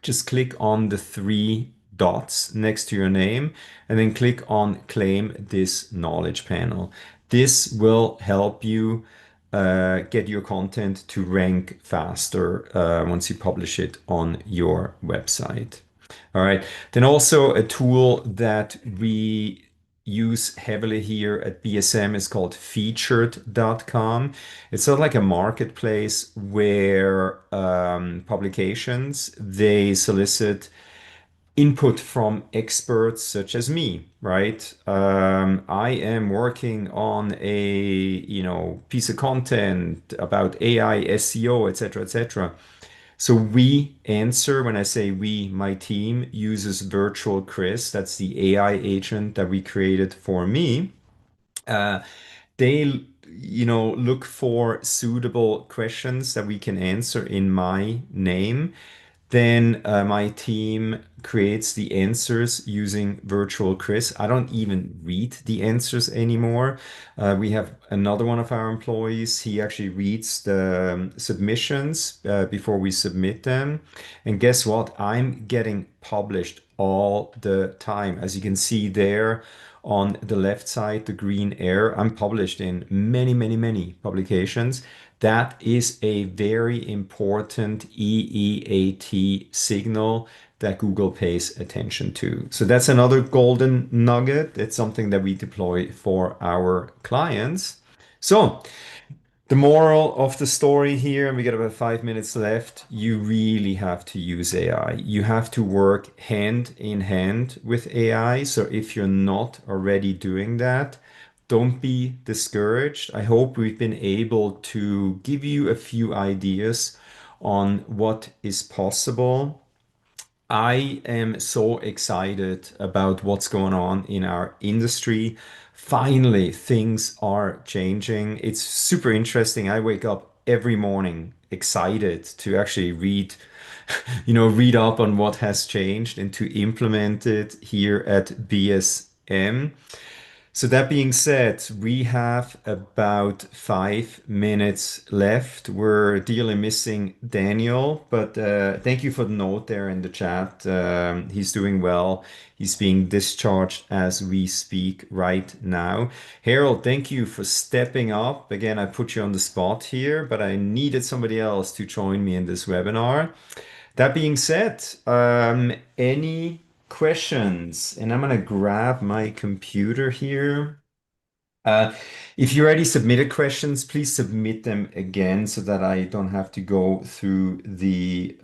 just click on the 3 dots next to your name and then click on claim this knowledge panel. This will help you get your content to rank faster once you publish it on your website. All right. Then also a tool that we use heavily here at BSM is called featured.com. It's sort of like a marketplace where publications, they solicit input from experts such as me, right? I am working on a, piece of content about AI, SEO, etc., etc. So we answer, when I say we, my team uses Virtual Chris. That's the AI agent that we created for me. Uh, they look for suitable questions that we can answer in my name. Then my team creates the answers using Virtual Chris. I don't even read the answers anymore. We have another one of our employees. He actually reads the submissions before we submit them. And guess what? I'm getting published all the time. As you can see there on the left side, the green arrow, I'm published in many, many, many publications. That is a very important EEAT signal that Google pays attention to. So that's another golden nugget. It's something that we deploy for our clients. So the moral of the story here, and we got about 5 minutes left, you really have to use AI. You have to work hand in hand with AI. So if you're not already doing that, don't be discouraged. I hope we've been able to give you a few ideas on what is possible. I am so excited about what's going on in our industry. Finally, things are changing. It's super interesting. I wake up every morning excited to actually read up on what has changed and to implement it here at BSM. So that being said, we have about 5 minutes left. We're dearly missing Daniel, but thank you for the note there in the chat. He's doing well. He's being discharged as we speak right now. Harold, thank you for stepping up. Again, I put you on the spot here, but I needed somebody else to join me in this webinar. That being said, any questions? And I'm gonna grab my computer here. Uh, if you already submitted questions, please submit them again so that I don't have to go through the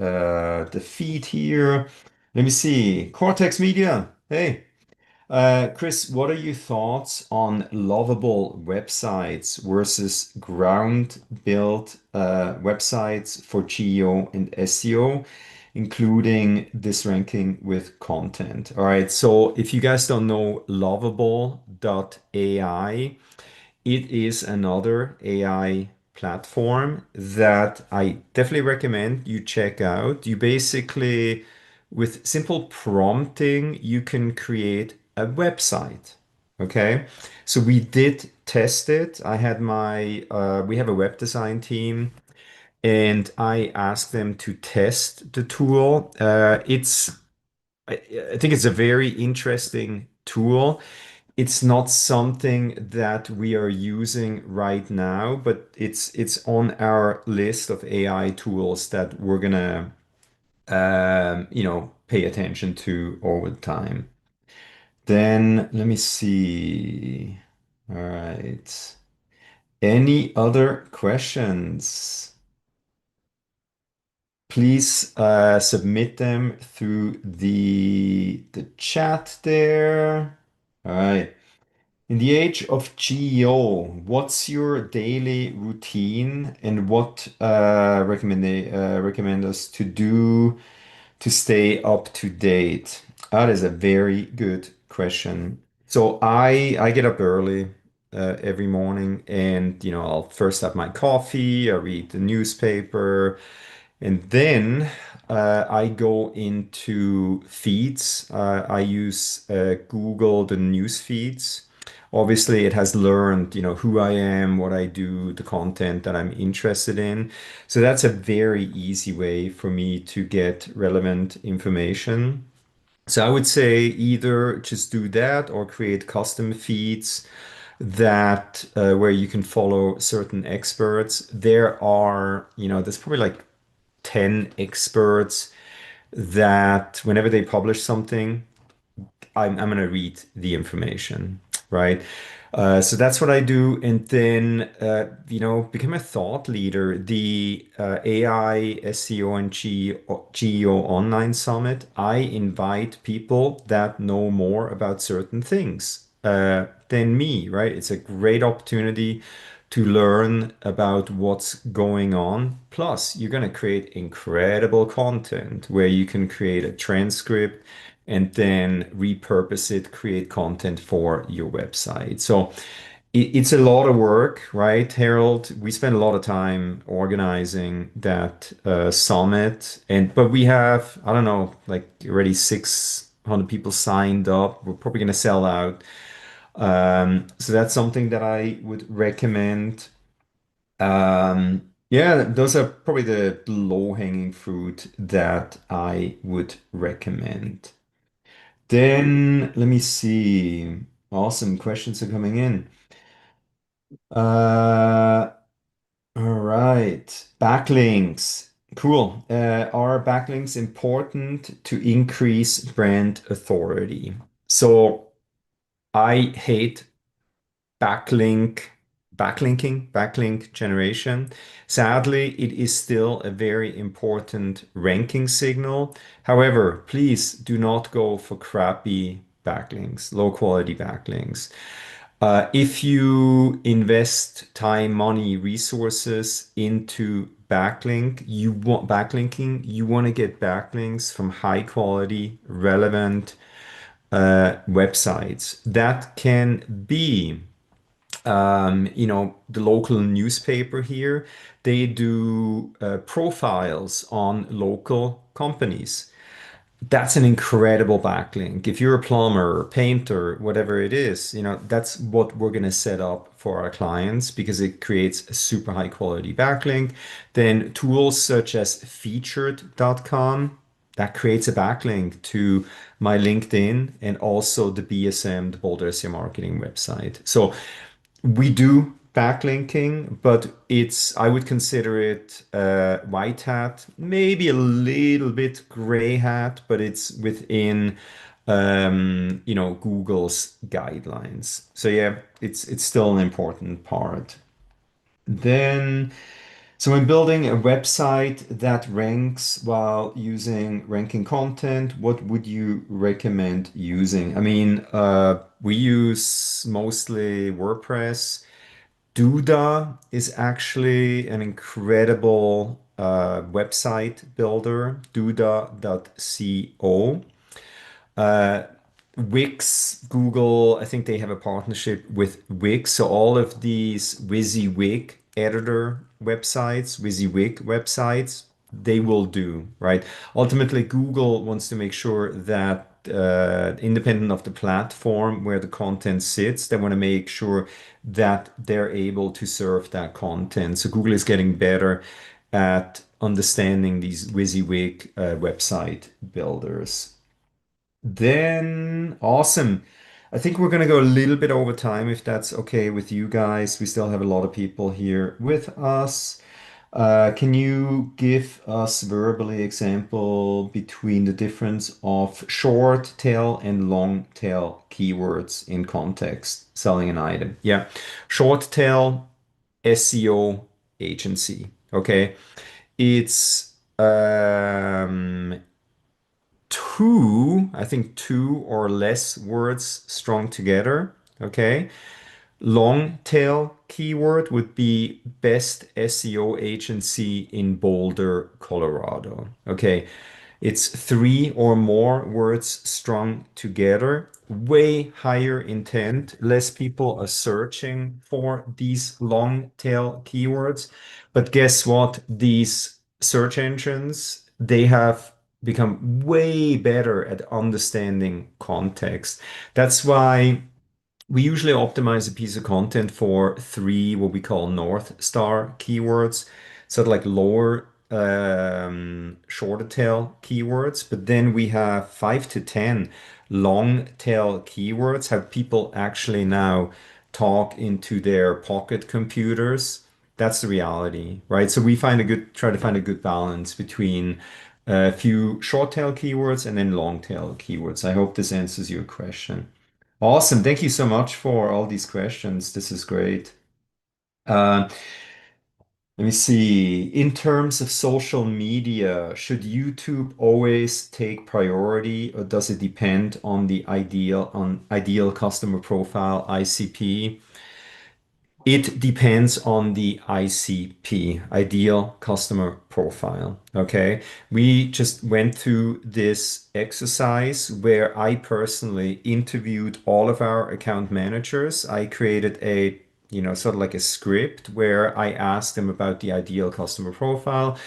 feed here. Let me see. Cortex Media. Hey. Chris, what are your thoughts on lovable websites versus ground-built websites for GEO and SEO, including this ranking with content? All right, so if you guys don't know lovable.ai, it is another AI platform that I definitely recommend you check out. You basically, with simple prompting, you can create a website. Okay. So we did test it. We have a web design team and I asked them to test the tool. I think it's a very interesting tool. It's not something that we are using right now, but it's on our list of AI tools that we're gonna pay attention to over time. Then let me see. All right. Any other questions? Please submit them through the chat there. All right. In the age of GEO, what's your daily routine and what recommend us to do to stay up to date? That is a very good question. So I get up early every morning and I'll first have my coffee, I read the newspaper, and then I go into feeds. I use Google, the news feeds. Obviously, it has learned, who I am, what I do, the content that I'm interested in. So that's a very easy way for me to get relevant information. So I would say either just do that or create custom feeds that where you can follow certain experts. There's probably like 10 experts that whenever they publish something, I'm going to read the information, right? So that's what I do. And then, become a thought leader. The AI, SEO, and GEO Online Summit, I invite people that know more about certain things than me, right? It's a great opportunity to learn about what's going on. Plus, you're going to create incredible content where you can create a transcript and then repurpose it, create content for your website. So it's a lot of work, right, Harold? We spent a lot of time organizing that summit, and but we have, I don't know, like already 600 people signed up. We're probably going to sell out. So that's something that I would recommend. Yeah, those are probably the low-hanging fruit that I would recommend. Then let me see. Awesome questions are coming in. Uh, all right. Backlinks. Cool. Are backlinks important to increase brand authority? So I hate backlink, backlink generation. Sadly, it is still a very important ranking signal. However, please do not go for crappy backlinks, low quality backlinks. If you invest time, money, resources into backlinking, you want to get backlinks from high quality, relevant websites. That can be the local newspaper here, they do profiles on local companies. That's an incredible backlink. If you're a plumber or painter, whatever it is, that's what we're going to set up for our clients because it creates a super high quality backlink. Then tools such as featured.com, that creates a backlink to my LinkedIn and also the BSM, the Boulder SEO marketing website. So we do backlinking, but I would consider it white hat, maybe a little bit gray hat, but it's within Google's guidelines. So yeah, it's still an important part. Then, so when building a website that ranks while using ranking content, what would you recommend using? I mean, we use mostly WordPress. Duda is actually an incredible website builder, duda.co. Uh, Wix, Google, I think they have a partnership with Wix. So all of these WYSIWYG editor websites, WYSIWYG websites, they will do, right? Ultimately, Google wants to make sure that independent of the platform where the content sits, they want to make sure that they're able to serve that content. So Google is getting better at understanding these WYSIWYG website builders. Then, awesome. I think we're going to go a little bit over time if that's okay with you guys. We still have a lot of people here with us. Can you give us verbally example between the difference of short tail and long tail keywords in context selling an item? Yeah. Short tail SEO agency. Okay. It's I think two or less words strung together. Okay. Long tail keyword would be best SEO agency in Boulder, Colorado. Okay. It's three or more words strung together, way higher intent. Less people are searching for these long tail keywords. But guess what? These search engines, they have become way better at understanding context. That's why we usually optimize a piece of content for three, what we call North Star keywords, sort of like lower, shorter tail keywords. But then we have 5 to 10 long tail keywords, how people actually now talk into their pocket computers. That's the reality, right? So we try to find a good balance between a few short tail keywords and then long tail keywords. I hope this answers your question. Awesome. Thank you so much for all these questions. This is great. Uh, Let me see. In terms of social media, should YouTube always take priority, or does it depend on the ideal customer profile, ICP? It depends on the ICP, ideal customer profile. Okay. We just went through this exercise where I personally interviewed all of our account managers. I created a sort of like a script where I ask them about the ideal customer profile.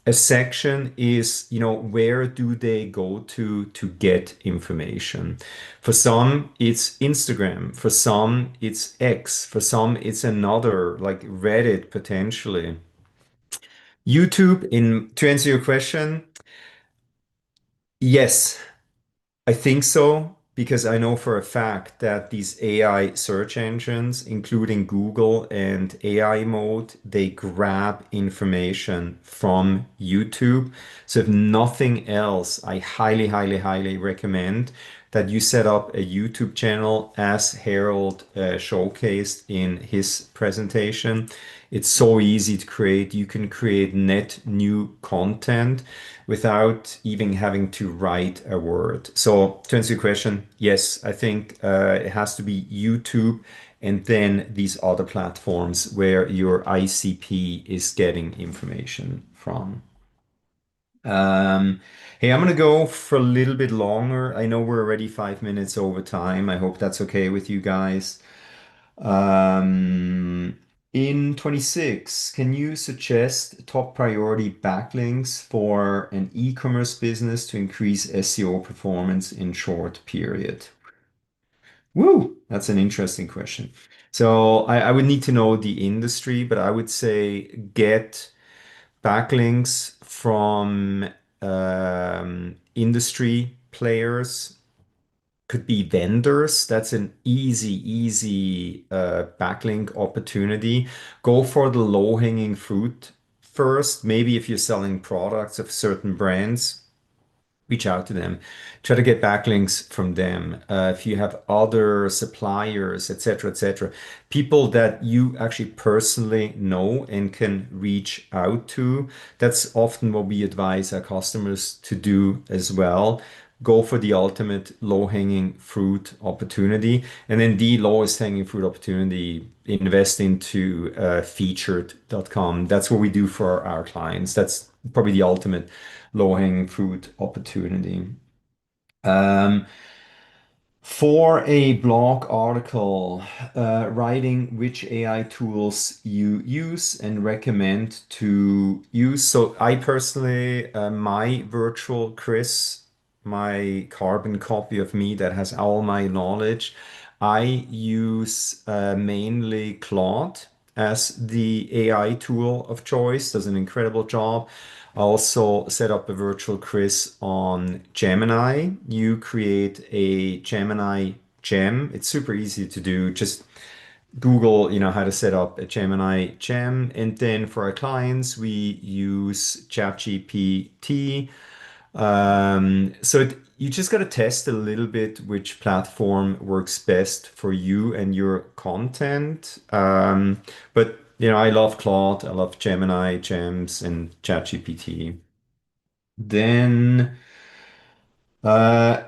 A section is, where do they go to get information? For some, it's Instagram. For some, it's X. For some, it's another, like Reddit potentially. YouTube, to answer your question, yes, I think so, because I know for a fact that these AI search engines, including Google and AI mode, they grab information from YouTube. So if nothing else, I highly, highly, highly recommend that you set up a YouTube channel as Harold showcased in his presentation. It's so easy to create. You can create net new content without even having to write a word. So to answer your question, yes, I think it has to be YouTube and then these other platforms where your ICP is getting information from. Hey, I'm gonna go for a little bit longer. I know we're already 5 minutes over time. I hope that's okay with you guys. Um, in 26, can you suggest top priority backlinks for an e-commerce business to increase SEO performance in short period? Woo, that's an interesting question. So I would need to know the industry, but I would say get backlinks from industry players, could be vendors. That's an easy backlink opportunity. Go for the low-hanging fruit first. Maybe if you're selling products of certain brands, reach out to them, try to get backlinks from them. If you have other suppliers, etc., people that you actually personally know and can reach out to, that's often what we advise our customers to do as well. Go for the ultimate low-hanging fruit opportunity, and then the lowest hanging fruit opportunity, invest into featured.com. That's what we do for our clients. That's probably the ultimate low-hanging fruit opportunity. Um, for a blog article, writing which AI tools you use and recommend to use. So I personally, my virtual Chris, my carbon copy of me that has all my knowledge, I use mainly Claude as the AI tool of choice. Does an incredible job. I also set up a virtual Chris on Gemini. You create a Gemini gem. It's super easy to do. Just Google, how to set up a Gemini gem. And then for our clients, we use ChatGPT. You just got to test a little bit which platform works best for you and your content. But I love Claude, I love Gemini, Gems, and ChatGPT. Then uh,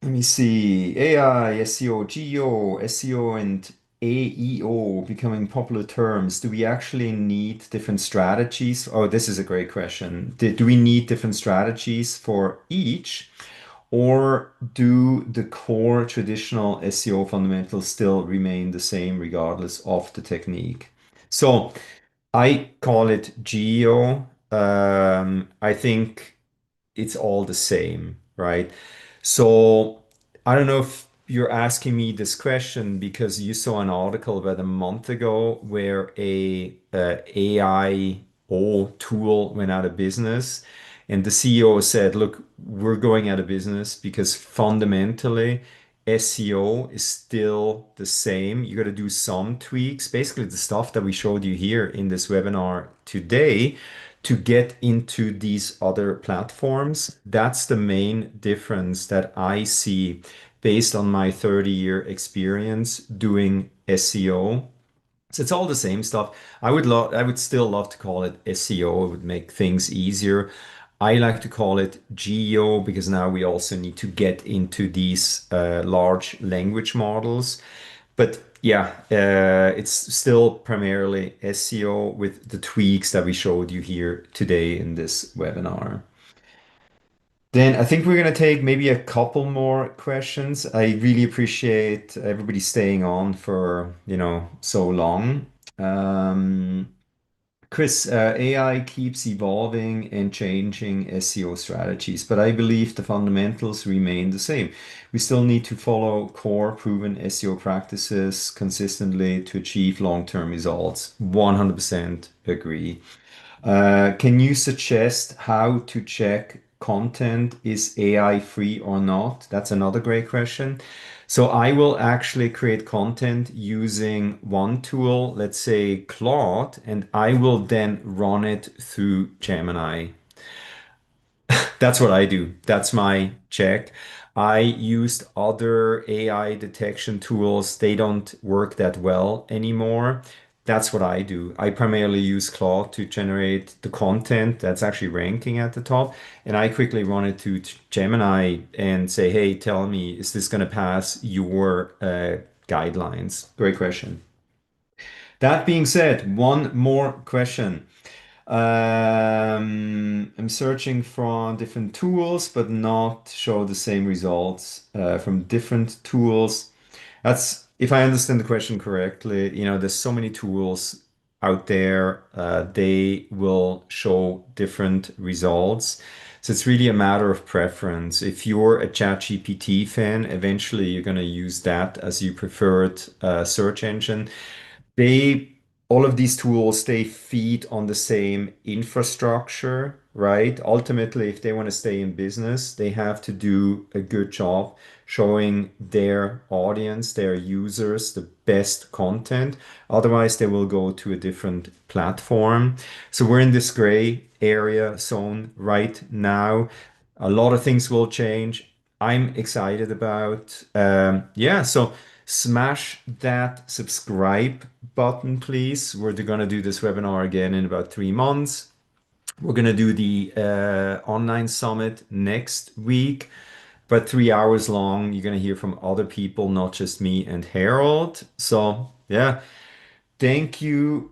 let me see. AI, SEO, GEO, SEO, and AEO becoming popular terms. Do we actually need different strategies? Oh, this is a great question. Do we need different strategies for each? Or do the core traditional SEO fundamentals still remain the same regardless of the technique? So I call it geo. I think it's all the same, right? So I don't know if you're asking me this question because you saw an article about a month ago where a AIO tool went out of business, and the CEO said, "Look, we're going out of business because fundamentally SEO is still the same. You got to do some tweaks, basically the stuff that we showed you here in this webinar today." To get into these other platforms. That's the main difference that I see based on my 30-year experience doing SEO. So it's all the same stuff. I would still love to call it SEO. It would make things easier. I like to call it GEO because now we also need to get into these large language models. But yeah, it's still primarily SEO with the tweaks that we showed you here today in this webinar. Then I think we're going to take maybe a couple more questions. I really appreciate everybody staying on for, so long. Um, Chris, AI keeps evolving and changing SEO strategies, but I believe the fundamentals remain the same. We still need to follow core proven SEO practices consistently to achieve long-term results. 100% agree. Can you suggest how to check content is AI free or not? That's another great question. So I will actually create content using one tool, let's say Claude, and I will then run it through Gemini. That's what I do. That's my check. I used other AI detection tools. They don't work that well anymore. That's what I do. I primarily use Claude to generate the content that's actually ranking at the top. And I quickly run it to Gemini and say, hey, tell me, is this going to pass your guidelines? Great question. That being said, one more question. I'm searching for different tools, but not show the same results from different tools. That's, if I understand the question correctly, there's so many tools out there, they will show different results. So it's really a matter of preference. If you're a ChatGPT fan, eventually you're going to use that as your preferred search engine. They All of these tools, they feed on the same infrastructure, right? Ultimately, if they want to stay in business, they have to do a good job showing their audience, their users, the best content. Otherwise, they will go to a different platform. So we're in this gray area zone right now. A lot of things will change. I'm excited about. Yeah, so smash that subscribe button, please. We're going to do this webinar again in about 3 months. We're going to do the online summit next week, but 3 hours long. You're going to hear from other people, not just me and Harold. So, yeah, thank you.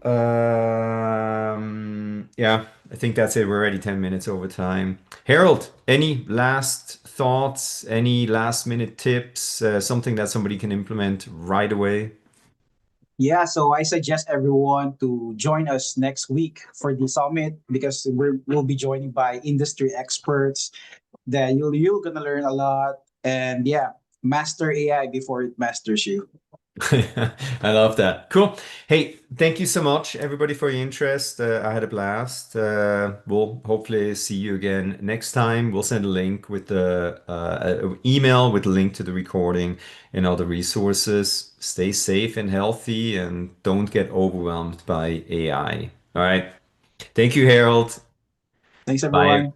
Yeah, I think that's it. We're already 10 minutes over time. Harold, any last thoughts, any last minute tips, something that somebody can implement right away? Yeah, so I suggest everyone to join us next week for the summit because we'll be joined by industry experts that you're gonna learn a lot. And yeah, master AI before it masters you. I love that. Cool. Hey, thank you so much, everybody, for your interest. I had a blast. We'll hopefully see you again next time. We'll send a link with the email with a link to the recording and other resources. Stay safe and healthy and don't get overwhelmed by AI. All right. Thank you, Harold. Thanks, Bye. everyone.